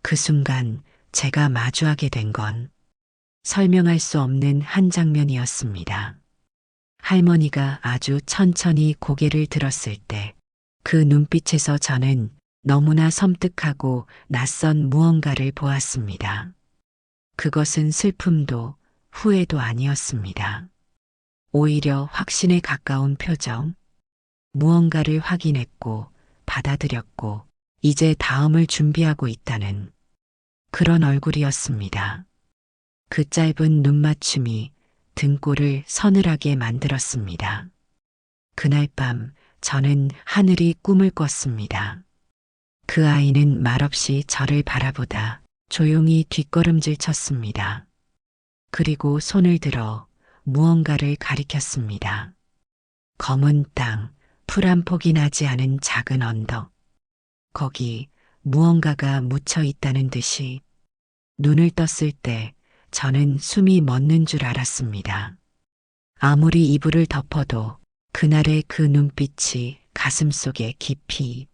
그 순간 제가 마주하게 된 건 설명할 수 없는 한 장면이었습니다. 할머니가 아주 천천히 고개를 들었을 때 그 눈빛에서 저는 너무나 섬뜩하고 낯선 무언가를 보았습니다. 그것은 슬픔도 후회도 아니었습니다. 오히려 확신에 가까운 표정, 무언가를 확인했고 받아들였고 이제 다음을 준비하고 있다는 그런 얼굴이었습니다. 그 짧은 눈맞춤이 등골을 서늘하게 만들었습니다. 그날 밤 저는 하늘이 꿈을 꿨습니다. 그 아이는 말없이 저를 바라보다 조용히 뒷걸음질 쳤습니다. 그리고 손을 들어 무언가를 가리켰습니다. 검은 땅, 풀 한 폭이 나지 않은 작은 언덕. 거기 무언가가 묻혀 있다는 듯이 눈을 떴을 때 저는 숨이 멎는 줄 알았습니다. 아무리 이불을 덮어도 그날의 그 눈빛이 가슴 속에 깊이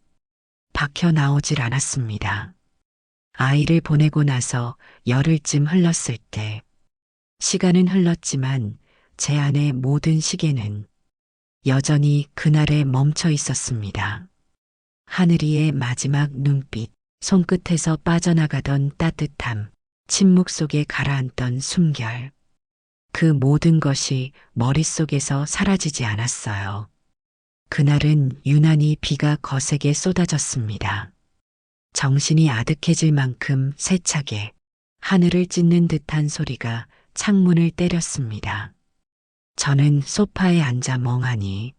박혀 나오질 않았습니다. 아이를 보내고 나서 열흘쯤 흘렀을 때 시간은 흘렀지만 제 안의 모든 시계는 여전히 그날에 멈춰 있었습니다. 하늘이의 마지막 눈빛, 손끝에서 빠져나가던 따뜻함, 침묵 속에 가라앉던 숨결. 그 모든 것이 머릿속에서 사라지지 않았어요. 그날은 유난히 비가 거세게 쏟아졌습니다. 정신이 아득해질 만큼 세차게 하늘을 찢는 듯한 소리가 창문을 때렸습니다. 저는 소파에 앉아 멍하니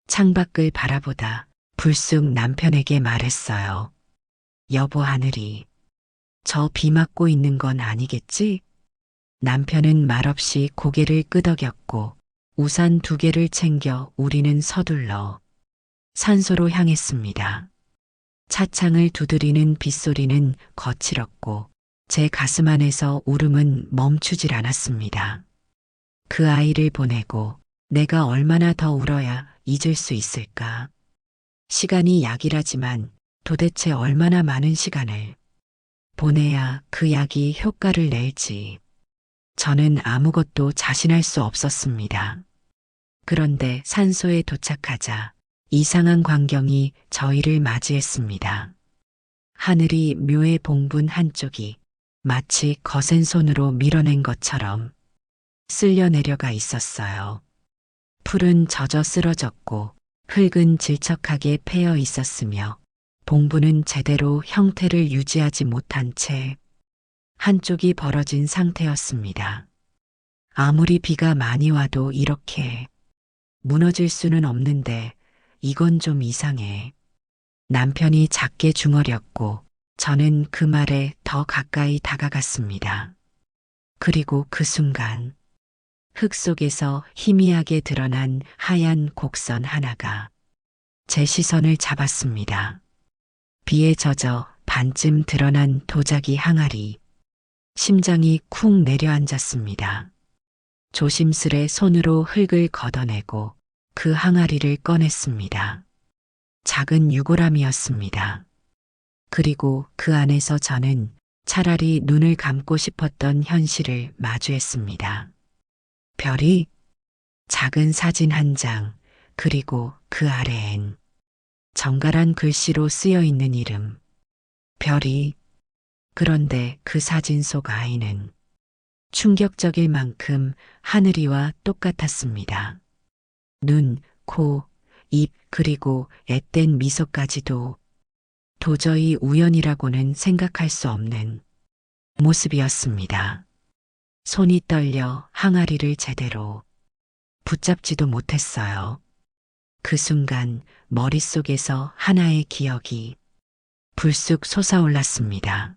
창밖을 바라보다 불쑥 남편에게 말했어요. 여보 하늘이, 저 비 맞고 있는 건 아니겠지? 남편은 말없이 고개를 끄덕였고 우산 2개를 챙겨 우리는 서둘러 산소로 향했습니다. 차창을 두드리는 빗소리는 거칠었고 제 가슴 안에서 울음은 멈추질 않았습니다. 그 아이를 보내고 내가 얼마나 더 울어야 잊을 수 있을까? 시간이 약이라지만 도대체 얼마나 많은 시간을 보내야 그 약이 효과를 낼지 저는 아무것도 자신할 수 없었습니다. 그런데 산소에 도착하자 이상한 광경이 저희를 맞이했습니다. 하늘이 묘의 봉분 한쪽이 마치 거센 손으로 밀어낸 것처럼 쓸려 내려가 있었어요. 풀은 젖어 쓰러졌고 흙은 질척하게 패여 있었으며 봉부는 제대로 형태를 유지하지 못한 채 한쪽이 벌어진 상태였습니다. 아무리 비가 많이 와도 이렇게 무너질 수는 없는데 이건 좀 이상해. 남편이 작게 중얼였고 저는 그 말에 더 가까이 다가갔습니다. 그리고 그 순간 흙 속에서 희미하게 드러난 하얀 곡선 하나가 제 시선을 잡았습니다. 비에 젖어 반쯤 드러난 도자기 항아리. 심장이 쿵 내려앉았습니다. 조심스레 손으로 흙을 걷어내고 그 항아리를 꺼냈습니다. 작은 유골함이었습니다. 그리고 그 안에서 저는 차라리 눈을 감고 싶었던 현실을 마주했습니다. 별이, 작은 사진 한 장, 그리고 그 아래엔 정갈한 글씨로 쓰여 있는 이름. 별이. 그런데 그 사진 속 아이는 충격적일 만큼 하늘이와 똑같았습니다. 눈, 코, 입, 그리고 앳된 미소까지도 도저히 우연이라고는 생각할 수 없는 모습이었습니다. 손이 떨려 항아리를 제대로 붙잡지도 못했어요. 그 순간 머릿속에서 하나의 기억이 불쑥 솟아올랐습니다.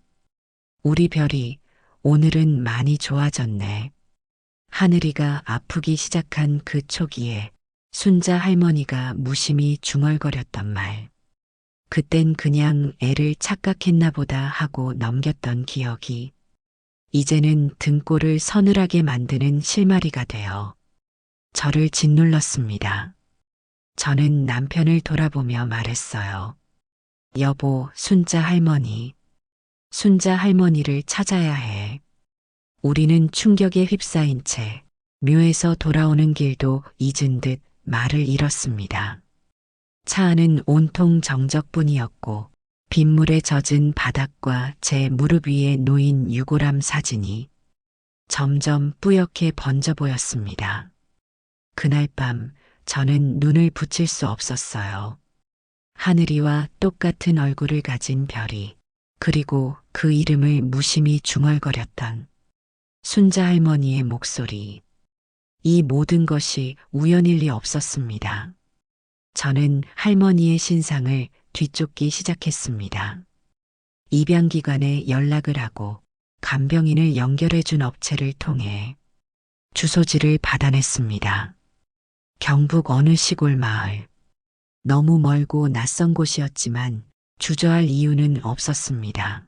우리 별이 오늘은 많이 좋아졌네. 하늘이가 아프기 시작한 그 초기에 순자 할머니가 무심히 중얼거렸던 말. 그땐 그냥 애를 착각했나 보다 하고 넘겼던 기억이 이제는 등골을 서늘하게 만드는 실마리가 되어 저를 짓눌렀습니다. 저는 남편을 돌아보며 말했어요. 여보, 순자 할머니. 순자 할머니를 찾아야 해. 우리는 충격에 휩싸인 채 묘에서 돌아오는 길도 잊은 듯 말을 잃었습니다. 차 안은 온통 정적뿐이었고 빗물에 젖은 바닥과 제 무릎 위에 놓인 유골함 사진이 점점 뿌옇게 번져 보였습니다. 그날 밤 저는 눈을 붙일 수 없었어요. 하늘이와 똑같은 얼굴을 가진 별이, 그리고 그 이름을 무심히 중얼거렸던 순자 할머니의 목소리. 이 모든 것이 우연일 리 없었습니다. 저는 할머니의 신상을 뒤쫓기 시작했습니다. 입양기관에 연락을 하고 간병인을 연결해준 업체를 통해 주소지를 받아냈습니다. 경북 어느 시골 마을. 너무 멀고 낯선 곳이었지만 주저할 이유는 없었습니다.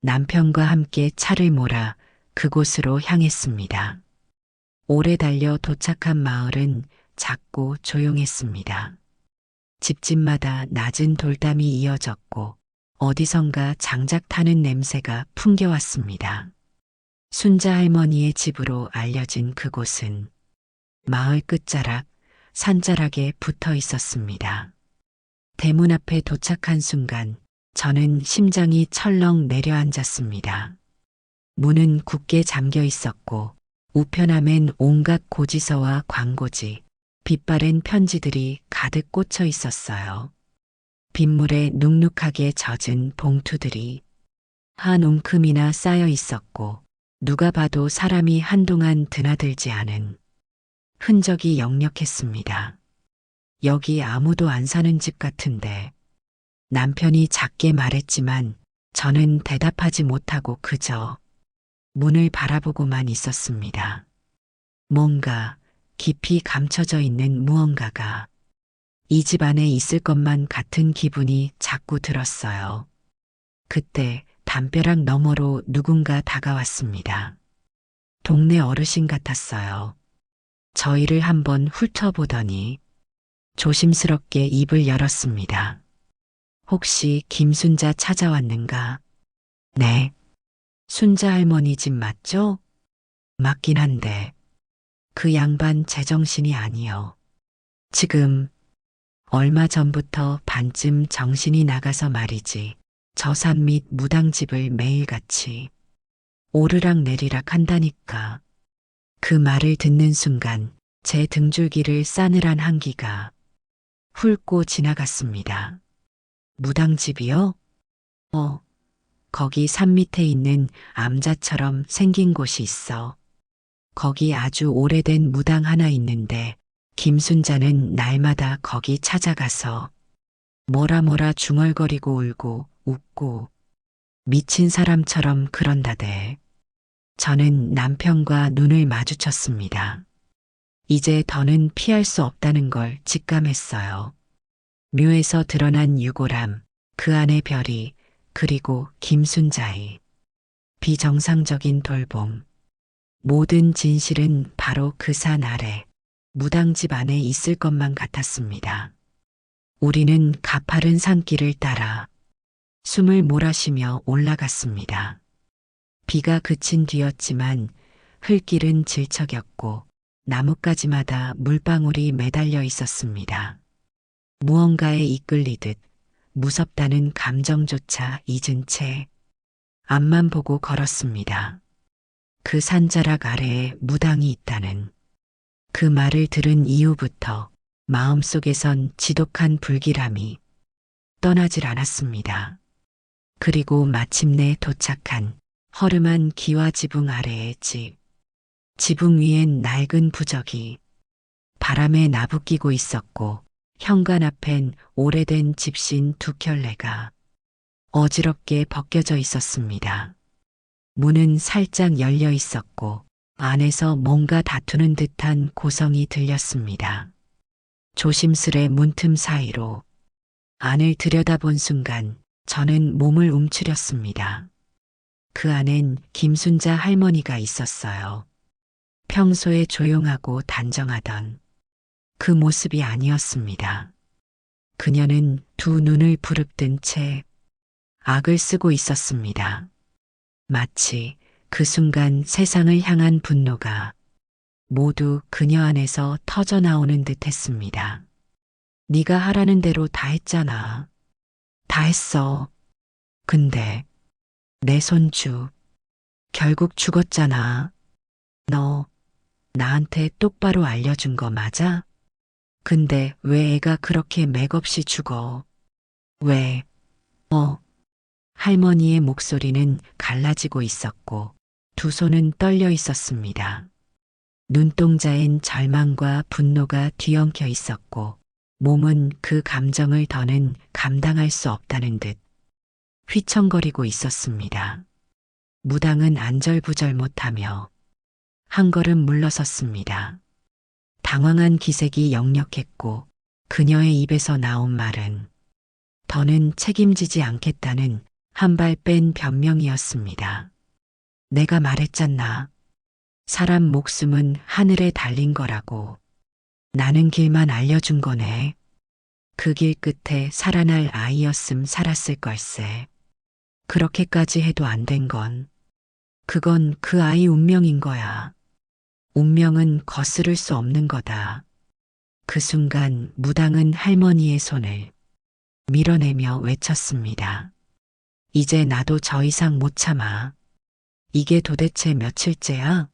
남편과 함께 차를 몰아 그곳으로 향했습니다. 오래 달려 도착한 마을은 작고 조용했습니다. 집집마다 낮은 돌담이 이어졌고 어디선가 장작 타는 냄새가 풍겨왔습니다. 순자 할머니의 집으로 알려진 그곳은 마을 끝자락, 산자락에 붙어 있었습니다. 대문 앞에 도착한 순간 저는 심장이 철렁 내려앉았습니다. 문은 굳게 잠겨 있었고 우편함엔 온갖 고지서와 광고지, 빛바랜 편지들이 가득 꽂혀 있었어요. 빗물에 눅눅하게 젖은 봉투들이 한 움큼이나 쌓여 있었고 누가 봐도 사람이 한동안 드나들지 않은 흔적이 역력했습니다. 여기 아무도 안 사는 집 같은데. 남편이 작게 말했지만 저는 대답하지 못하고 그저 문을 바라보고만 있었습니다. 뭔가 깊이 감춰져 있는 무언가가 이 집 안에 있을 것만 같은 기분이 자꾸 들었어요. 그때 담벼락 너머로 누군가 다가왔습니다. 동네 어르신 같았어요. 저희를 한번 훑어보더니 조심스럽게 입을 열었습니다. 혹시 김순자 찾아왔는가? 네. 순자 할머니 집 맞죠? 맞긴 한데 그 양반 제정신이 아니요. 지금 얼마 전부터 반쯤 정신이 나가서 말이지. 저 산 밑 무당집을 매일같이 오르락 내리락 한다니까. 그 말을 듣는 순간 제 등줄기를 싸늘한 한기가 훑고 지나갔습니다. 무당집이요? 어, 거기 산 밑에 있는 암자처럼 생긴 곳이 있어. 거기 아주 오래된 무당 하나 있는데 김순자는 날마다 거기 찾아가서 뭐라 중얼거리고 울고 웃고 미친 사람처럼 그런다대. 저는 남편과 눈을 마주쳤습니다. 이제 더는 피할 수 없다는 걸 직감했어요. 묘에서 드러난 유골함, 그 안의 별이, 그리고 김순자의 비정상적인 돌봄. 모든 진실은 바로 그 산 아래, 무당집 안에 있을 것만 같았습니다. 우리는 가파른 산길을 따라 숨을 몰아쉬며 올라갔습니다. 비가 그친 뒤였지만 흘길은 질척였고 나뭇가지마다 물방울이 매달려 있었습니다. 무언가에 이끌리듯 무섭다는 감정조차 잊은 채 앞만 보고 걸었습니다. 그 산자락 아래에 무당이 있다는 그 말을 들은 이후부터 마음속에선 지독한 불길함이 떠나질 않았습니다. 그리고 마침내 도착한 허름한 기와 지붕 아래의 집. 지붕 위엔 낡은 부적이 바람에 나부끼고 있었고 현관 앞엔 오래된 집신 두 켤레가 어지럽게 벗겨져 있었습니다. 문은 살짝 열려 있었고 안에서 뭔가 다투는 듯한 고성이 들렸습니다. 조심스레 문틈 사이로 안을 들여다본 순간 저는 몸을 움츠렸습니다. 그 안엔 김순자 할머니가 있었어요. 평소에 조용하고 단정하던 그 모습이 아니었습니다. 그녀는 두 눈을 부릅뜬 채 악을 쓰고 있었습니다. 마치 그 순간 세상을 향한 분노가 모두 그녀 안에서 터져나오는 듯 했습니다. 네가 하라는 대로 다 했잖아. 다 했어. 근데 내 손주 결국 죽었잖아. 너 나한테 똑바로 알려준 거 맞아? 근데 왜 애가 그렇게 맥없이 죽어? 왜? 할머니의 목소리는 갈라지고 있었고 두 손은 떨려 있었습니다. 눈동자엔 절망과 분노가 뒤엉켜 있었고 몸은 그 감정을 더는 감당할 수 없다는 듯 휘청거리고 있었습니다. 무당은 안절부절 못하며 한 걸음 물러섰습니다. 당황한 기색이 역력했고 그녀의 입에서 나온 말은 더는 책임지지 않겠다는 한 발 뺀 변명이었습니다. 내가 말했잖아. 사람 목숨은 하늘에 달린 거라고. 나는 길만 알려준 거네. 그 길 끝에 살아날 아이였음 살았을 걸세. 그렇게까지 해도 안 된 건 그건 그 아이 운명인 거야. 운명은 거스를 수 없는 거다. 그 순간 무당은 할머니의 손을 밀어내며 외쳤습니다. 이제 나도 더 이상 못 참아. 이게 도대체 며칠째야?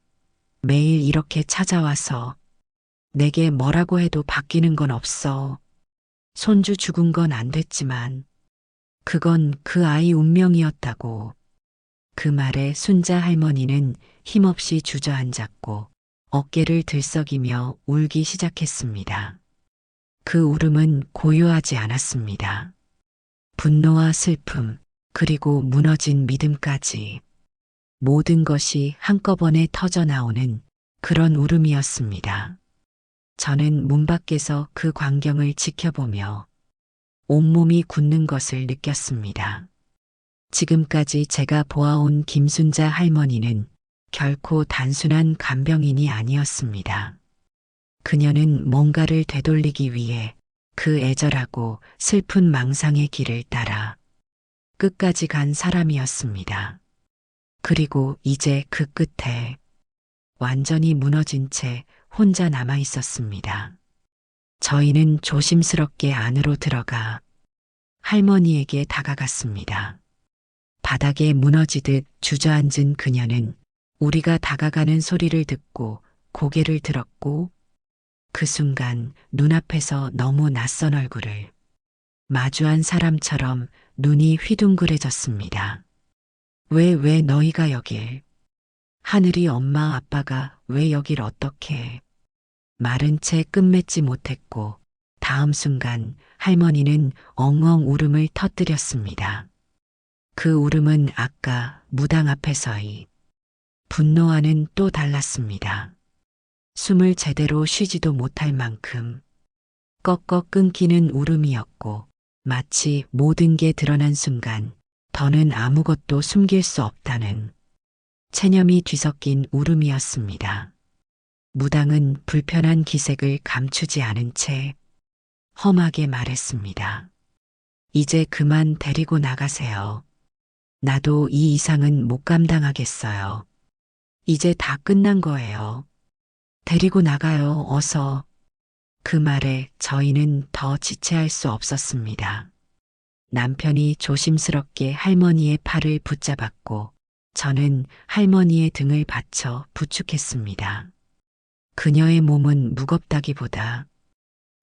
매일 이렇게 찾아와서 내게 뭐라고 해도 바뀌는 건 없어. 손주 죽은 건 안 됐지만 그건 그 아이 운명이었다고. 그 말에 순자 할머니는 힘없이 주저앉았고 어깨를 들썩이며 울기 시작했습니다. 그 울음은 고요하지 않았습니다. 분노와 슬픔, 그리고 무너진 믿음까지 모든 것이 한꺼번에 터져나오는 그런 울음이었습니다. 저는 문 밖에서 그 광경을 지켜보며 온몸이 굳는 것을 느꼈습니다. 지금까지 제가 보아온 김순자 할머니는 결코 단순한 간병인이 아니었습니다. 그녀는 뭔가를 되돌리기 위해 그 애절하고 슬픈 망상의 길을 따라 끝까지 간 사람이었습니다. 그리고 이제 그 끝에 완전히 무너진 채 혼자 남아 있었습니다. 저희는 조심스럽게 안으로 들어가 할머니에게 다가갔습니다. 바닥에 무너지듯 주저앉은 그녀는 우리가 다가가는 소리를 듣고 고개를 들었고 그 순간 눈앞에서 너무 낯선 얼굴을 마주한 사람처럼 눈이 휘둥그레졌습니다. 왜 너희가 여길? 하늘이 엄마 아빠가 왜 여길 어떻게 해? 말은 채 끝맺지 못했고 다음 순간 할머니는 엉엉 울음을 터뜨렸습니다. 그 울음은 아까 무당 앞에서의 분노와는 또 달랐습니다. 숨을 제대로 쉬지도 못할 만큼 꺾어 끊기는 울음이었고 마치 모든 게 드러난 순간 더는 아무것도 숨길 수 없다는 체념이 뒤섞인 울음이었습니다. 무당은 불편한 기색을 감추지 않은 채 험하게 말했습니다. 이제 그만 데리고 나가세요. 나도 이 이상은 못 감당하겠어요. 이제 다 끝난 거예요. 데리고 나가요, 어서. 그 말에 저희는 더 지체할 수 없었습니다. 남편이 조심스럽게 할머니의 팔을 붙잡았고 저는 할머니의 등을 받쳐 부축했습니다. 그녀의 몸은 무겁다기보다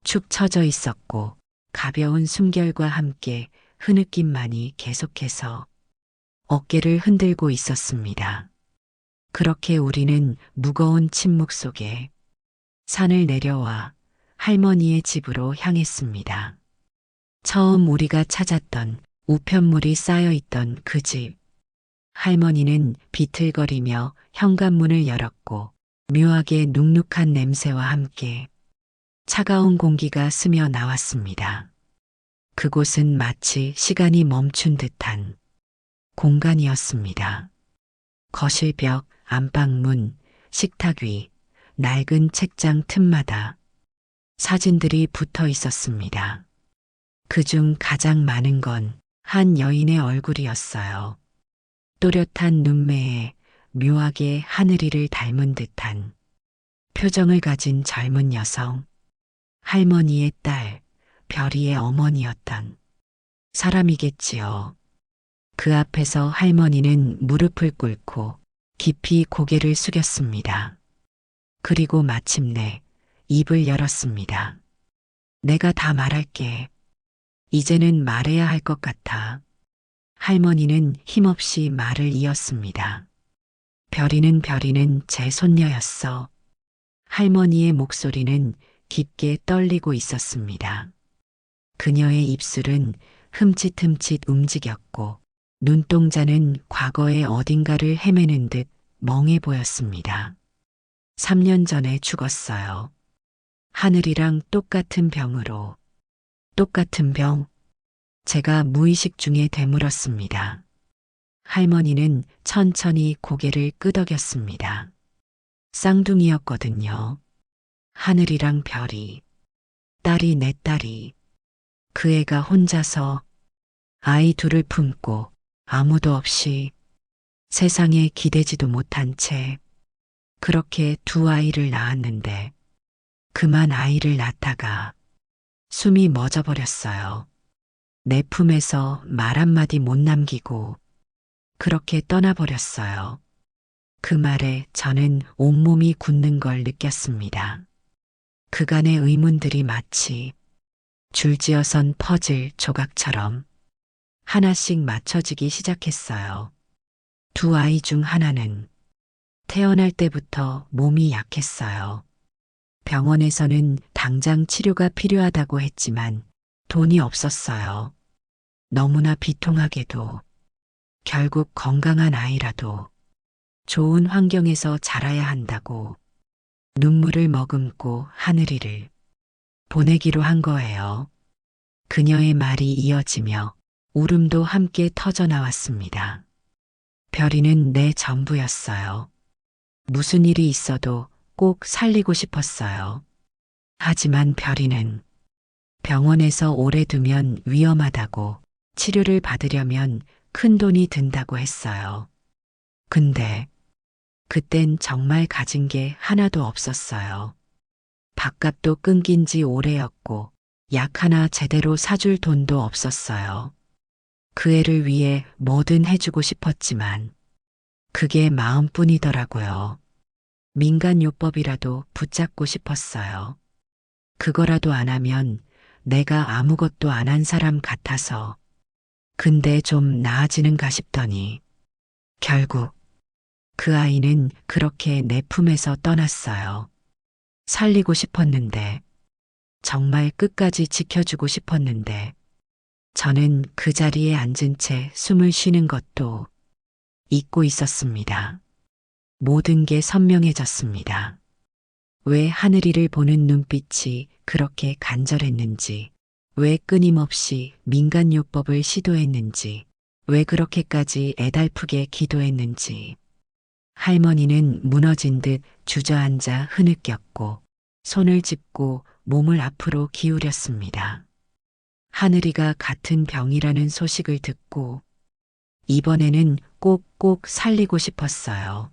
축 처져 있었고 가벼운 숨결과 함께 흐느낌만이 계속해서 어깨를 흔들고 있었습니다. 그렇게 우리는 무거운 침묵 속에 산을 내려와 할머니의 집으로 향했습니다. 처음 우리가 찾았던 우편물이 쌓여 있던 그 집. 할머니는 비틀거리며 현관문을 열었고 묘하게 눅눅한 냄새와 함께 차가운 공기가 스며 나왔습니다. 그곳은 마치 시간이 멈춘 듯한 공간이었습니다. 거실벽, 안방문, 식탁 위, 낡은 책장 틈마다 사진들이 붙어 있었습니다. 그중 가장 많은 건 한 여인의 얼굴이었어요. 또렷한 눈매에 묘하게 하늘이를 닮은 듯한 표정을 가진 젊은 여성, 할머니의 딸, 별이의 어머니였던 사람이겠지요. 그 앞에서 할머니는 무릎을 꿇고 깊이 고개를 숙였습니다. 그리고 마침내 입을 열었습니다. 내가 다 말할게. 이제는 말해야 할 것 같아. 할머니는 힘없이 말을 이었습니다. 별이는 제 손녀였어. 할머니의 목소리는 깊게 떨리고 있었습니다. 그녀의 입술은 흠칫흠칫 움직였고 눈동자는 과거의 어딘가를 헤매는 듯 멍해 보였습니다. 3년 전에 죽었어요. 하늘이랑 똑같은 병으로. 똑같은 병. 제가 무의식 중에 되물었습니다. 할머니는 천천히 고개를 끄덕였습니다. 쌍둥이였거든요. 하늘이랑 별이. 딸이 내 딸이. 그 애가 혼자서 아이 둘을 품고 아무도 없이 세상에 기대지도 못한 채 그렇게 두 아이를 낳았는데 그만 아이를 낳다가 숨이 멎어버렸어요. 내 품에서 말 한마디 못 남기고 그렇게 떠나버렸어요. 그 말에 저는 온몸이 굳는 걸 느꼈습니다. 그간의 의문들이 마치 줄지어선 퍼즐 조각처럼 하나씩 맞춰지기 시작했어요. 두 아이 중 하나는 태어날 때부터 몸이 약했어요. 병원에서는 당장 치료가 필요하다고 했지만 돈이 없었어요. 너무나 비통하게도 결국 건강한 아이라도 좋은 환경에서 자라야 한다고 눈물을 머금고 하늘이를 보내기로 한 거예요. 그녀의 말이 이어지며 울음도 함께 터져 나왔습니다. 별이는 내 전부였어요. 무슨 일이 있어도 꼭 살리고 싶었어요. 하지만 별이는 병원에서 오래 두면 위험하다고 치료를 받으려면 큰 돈이 든다고 했어요. 근데 그땐 정말 가진 게 하나도 없었어요. 밥값도 끊긴 지 오래였고 약 하나 제대로 사줄 돈도 없었어요. 그 애를 위해 뭐든 해주고 싶었지만 그게 마음뿐이더라고요. 민간요법이라도 붙잡고 싶었어요. 그거라도 안 하면 내가 아무것도 안 한 사람 같아서 근데 좀 나아지는가 싶더니 결국 그 아이는 그렇게 내 품에서 떠났어요. 살리고 싶었는데, 정말 끝까지 지켜주고 싶었는데, 저는 그 자리에 앉은 채 숨을 쉬는 것도 잊고 있었습니다. 모든 게 선명해졌습니다. 왜 하늘이를 보는 눈빛이 그렇게 간절했는지, 왜 끊임없이 민간요법을 시도했는지, 왜 그렇게까지 애달프게 기도했는지. 할머니는 무너진 듯 주저앉아 흐느꼈고 손을 짚고 몸을 앞으로 기울였습니다. 하늘이가 같은 병이라는 소식을 듣고 이번에는 꼭꼭 살리고 싶었어요.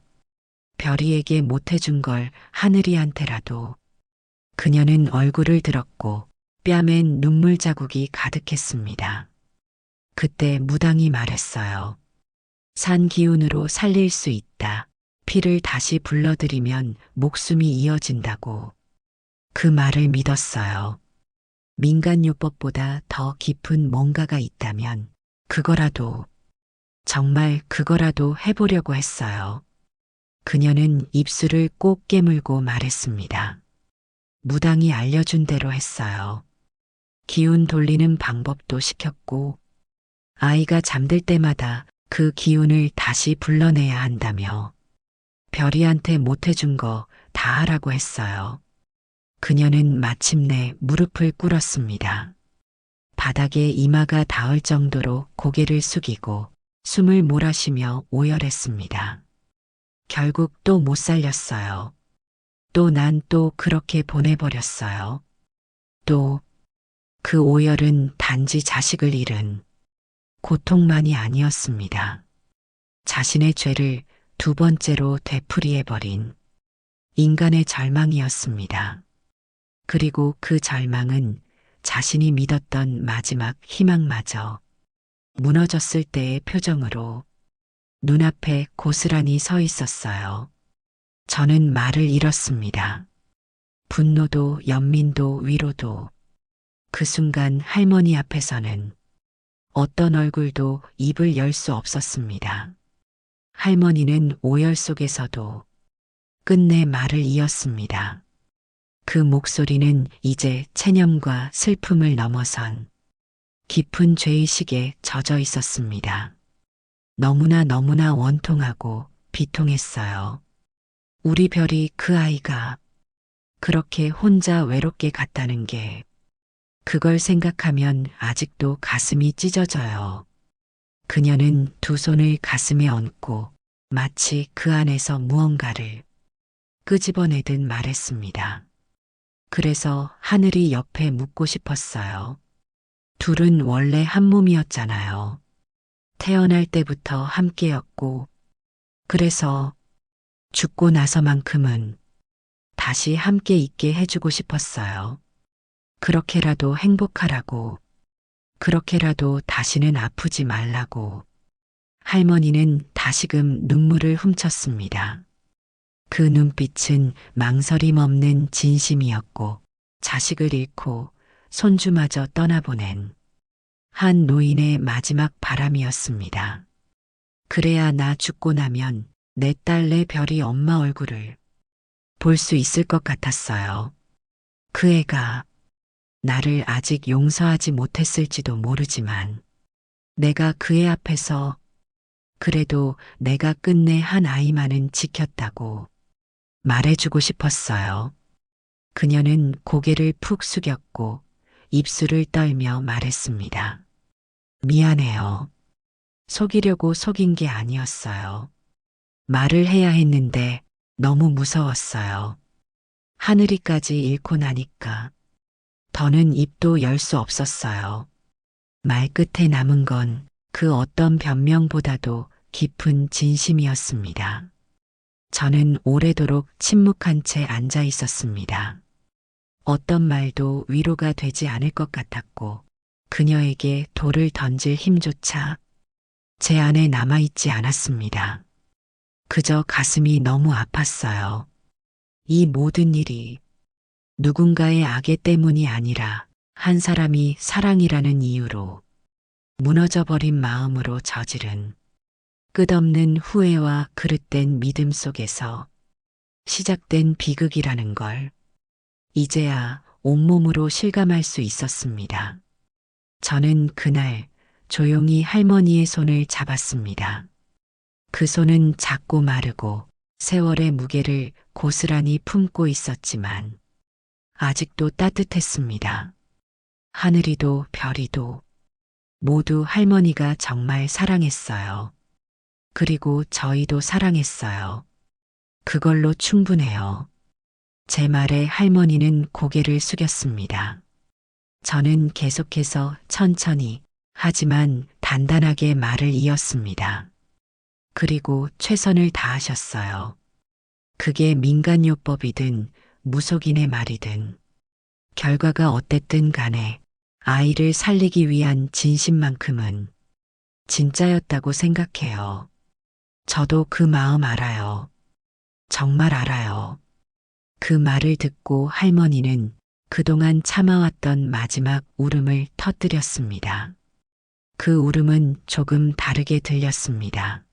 별이에게 못해준 걸 하늘이한테라도. 그녀는 얼굴을 들었고 뺨엔 눈물 자국이 가득했습니다. 그때 무당이 말했어요. 산 기운으로 살릴 수 있다. 피를 다시 불러들이면 목숨이 이어진다고. 그 말을 믿었어요. 민간요법보다 더 깊은 뭔가가 있다면 그거라도, 정말 그거라도 해보려고 했어요. 그녀는 입술을 꼭 깨물고 말했습니다. 무당이 알려준 대로 했어요. 기운 돌리는 방법도 시켰고, 아이가 잠들 때마다 그 기운을 다시 불러내야 한다며, 별이한테 못해준 거 다 하라고 했어요. 그녀는 마침내 무릎을 꿇었습니다. 바닥에 이마가 닿을 정도로 고개를 숙이고 숨을 몰아쉬며 오열했습니다. 결국 또 못 살렸어요. 난 또 그렇게 보내버렸어요. 또 그 오열은 단지 자식을 잃은 고통만이 아니었습니다. 자신의 죄를 두 번째로 되풀이해버린 인간의 절망이었습니다. 그리고 그 절망은 자신이 믿었던 마지막 희망마저 무너졌을 때의 표정으로 눈앞에 고스란히 서 있었어요. 저는 말을 잃었습니다. 분노도 연민도 위로도. 그 순간 할머니 앞에서는 어떤 얼굴도 입을 열 수 없었습니다. 할머니는 오열 속에서도 끝내 말을 이었습니다. 그 목소리는 이제 체념과 슬픔을 넘어선 깊은 죄의식에 젖어 있었습니다. 너무나 원통하고 비통했어요. 우리 별이 그 아이가 그렇게 혼자 외롭게 갔다는 게, 그걸 생각하면 아직도 가슴이 찢어져요. 그녀는 두 손을 가슴에 얹고 마치 그 안에서 무언가를 끄집어내듯 말했습니다. 그래서 하늘이 옆에 묻고 싶었어요. 둘은 원래 한 몸이었잖아요. 태어날 때부터 함께였고, 그래서 죽고 나서만큼은 다시 함께 있게 해주고 싶었어요. 그렇게라도 행복하라고, 그렇게라도 다시는 아프지 말라고. 할머니는 다시금 눈물을 훔쳤습니다. 그 눈빛은 망설임 없는 진심이었고, 자식을 잃고 손주마저 떠나보낸 한 노인의 마지막 바람이었습니다. 그래야 나 죽고 나면 내 딸 내 별이 엄마 얼굴을 볼 수 있을 것 같았어요. 그 애가 나를 아직 용서하지 못했을지도 모르지만 내가 그 애 앞에서 그래도 내가 끝내 한 아이만은 지켰다고 말해주고 싶었어요. 그녀는 고개를 푹 숙였고 입술을 떨며 말했습니다. 미안해요. 속이려고 속인 게 아니었어요. 말을 해야 했는데 너무 무서웠어요. 하늘이까지 잃고 나니까 더는 입도 열 수 없었어요. 말 끝에 남은 건 그 어떤 변명보다도 깊은 진심이었습니다. 저는 오래도록 침묵한 채 앉아 있었습니다. 어떤 말도 위로가 되지 않을 것 같았고, 그녀에게 돌을 던질 힘조차 제 안에 남아있지 않았습니다. 그저 가슴이 너무 아팠어요. 이 모든 일이 누군가의 악의 때문이 아니라 한 사람이 사랑이라는 이유로 무너져버린 마음으로 저지른 끝없는 후회와 그릇된 믿음 속에서 시작된 비극이라는 걸 이제야 온몸으로 실감할 수 있었습니다. 저는 그날 조용히 할머니의 손을 잡았습니다. 그 손은 작고 마르고 세월의 무게를 고스란히 품고 있었지만 아직도 따뜻했습니다. 하늘이도 별이도 모두 할머니가 정말 사랑했어요. 그리고 저희도 사랑했어요. 그걸로 충분해요. 제 말에 할머니는 고개를 숙였습니다. 저는 계속해서 천천히 하지만 단단하게 말을 이었습니다. 그리고 최선을 다하셨어요. 그게 민간요법이든 무속인의 말이든 결과가 어땠든 간에 아이를 살리기 위한 진심만큼은 진짜였다고 생각해요. 저도 그 마음 알아요. 정말 알아요. 그 말을 듣고 할머니는 그동안 참아왔던 마지막 울음을 터뜨렸습니다. 그 울음은 조금 다르게 들렸습니다.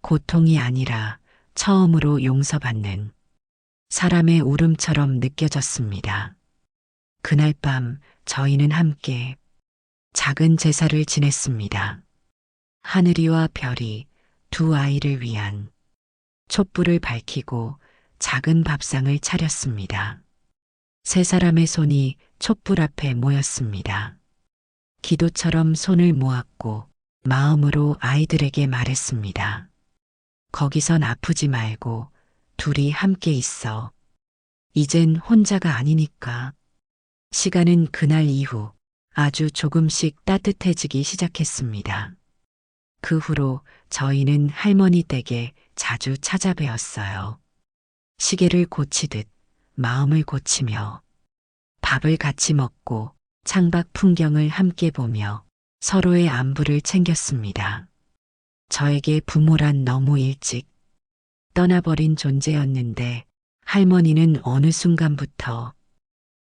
고통이 아니라 처음으로 용서받는 사람의 울음처럼 느껴졌습니다. 그날 밤 저희는 함께 작은 제사를 지냈습니다. 하늘이와 별이 두 아이를 위한 촛불을 밝히고 작은 밥상을 차렸습니다. 세 사람의 손이 촛불 앞에 모였습니다. 기도처럼 손을 모았고 마음으로 아이들에게 말했습니다. 거기선 아프지 말고 둘이 함께 있어. 이젠 혼자가 아니니까. 시간은 그날 이후 아주 조금씩 따뜻해지기 시작했습니다. 그 후로 저희는 할머니 댁에 자주 찾아뵈었어요. 시계를 고치듯 마음을 고치며 밥을 같이 먹고 창밖 풍경을 함께 보며 서로의 안부를 챙겼습니다. 저에게 부모란 너무 일찍 떠나버린 존재였는데 할머니는 어느 순간부터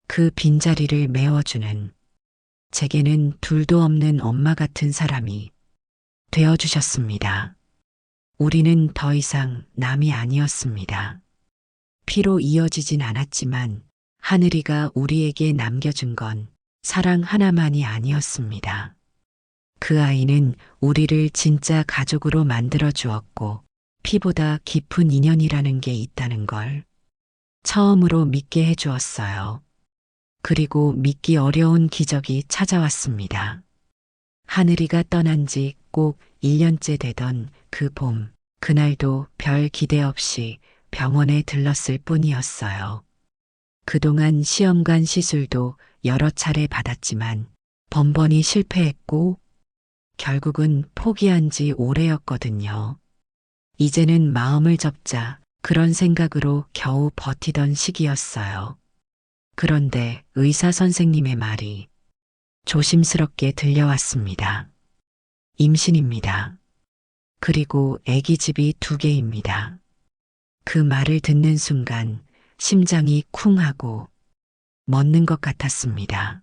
그 빈자리를 메워주는 제게는 둘도 없는 엄마 같은 사람이 되어주셨습니다. 우리는 더 이상 남이 아니었습니다. 피로 이어지진 않았지만 하늘이가 우리에게 남겨준 건 사랑 하나만이 아니었습니다. 그 아이는 우리를 진짜 가족으로 만들어 주었고 피보다 깊은 인연이라는 게 있다는 걸 처음으로 믿게 해 주었어요. 그리고 믿기 어려운 기적이 찾아왔습니다. 하늘이가 떠난 지 꼭 1년째 되던 그 봄, 그날도 별 기대 없이 병원에 들렀을 뿐이었어요. 그동안 시험관 시술도 여러 차례 받았지만 번번이 실패했고 결국은 포기한 지 오래였거든요. 이제는 마음을 접자 그런 생각으로 겨우 버티던 시기였어요. 그런데 의사 선생님의 말이 조심스럽게 들려왔습니다. 임신입니다. 그리고 아기 집이 2개입니다. 그 말을 듣는 순간 심장이 쿵 하고 멎는 것 같았습니다.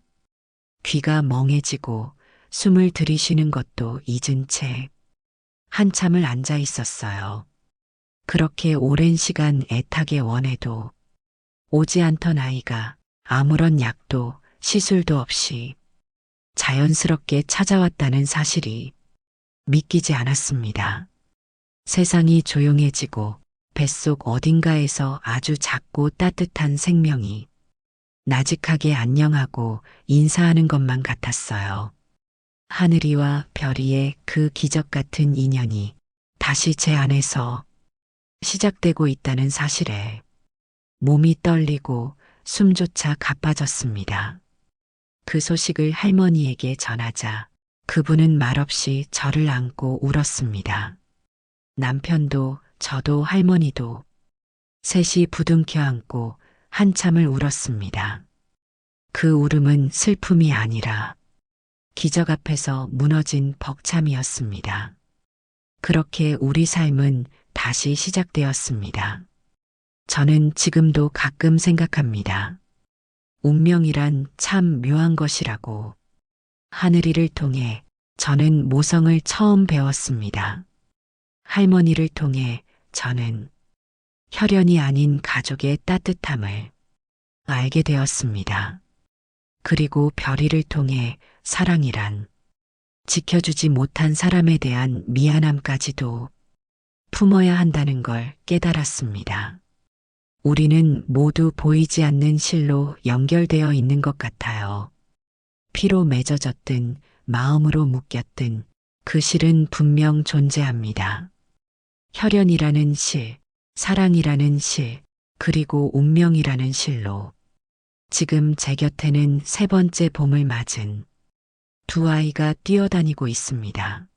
귀가 멍해지고 숨을 들이쉬는 것도 잊은 채 한참을 앉아 있었어요. 그렇게 오랜 시간 애타게 원해도 오지 않던 아이가 아무런 약도 시술도 없이 자연스럽게 찾아왔다는 사실이 믿기지 않았습니다. 세상이 조용해지고 뱃속 어딘가에서 아주 작고 따뜻한 생명이 나직하게 안녕하고 인사하는 것만 같았어요. 하늘이와 별이의 그 기적 같은 인연이 다시 제 안에서 시작되고 있다는 사실에 몸이 떨리고 숨조차 가빠졌습니다. 그 소식을 할머니에게 전하자 그분은 말없이 저를 안고 울었습니다. 남편도 저도 할머니도 셋이 부둥켜 안고 한참을 울었습니다. 그 울음은 슬픔이 아니라 기적 앞에서 무너진 벅참이었습니다. 그렇게 우리 삶은 다시 시작되었습니다. 저는 지금도 가끔 생각합니다. 운명이란 참 묘한 것이라고 하늘이를 통해 저는 모성을 처음 배웠습니다. 할머니를 통해 저는 혈연이 아닌 가족의 따뜻함을 알게 되었습니다. 그리고 별이를 통해 사랑이란 지켜주지 못한 사람에 대한 미안함까지도 품어야 한다는 걸 깨달았습니다. 우리는 모두 보이지 않는 실로 연결되어 있는 것 같아요. 피로 맺어졌든 마음으로 묶였든 그 실은 분명 존재합니다. 혈연이라는 실, 사랑이라는 실, 그리고 운명이라는 실로 지금 제 곁에는 세 번째 봄을 맞은 두 아이가 뛰어다니고 있습니다.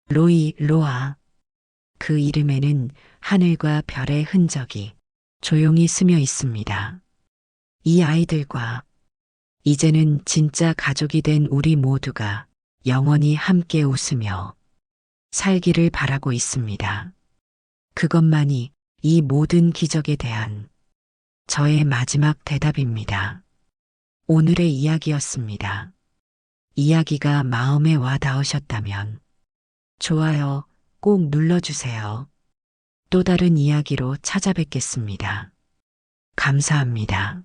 로이, 로아. 그 이름에는 하늘과 별의 흔적이 조용히 스며 있습니다. 이 아이들과 이제는 진짜 가족이 된 우리 모두가 영원히 함께 웃으며 살기를 바라고 있습니다. 그것만이 이 모든 기적에 대한 저의 마지막 대답입니다. 오늘의 이야기였습니다. 이야기가 마음에 와 닿으셨다면 좋아요 꼭 눌러주세요. 또 다른 이야기로 찾아뵙겠습니다. 감사합니다.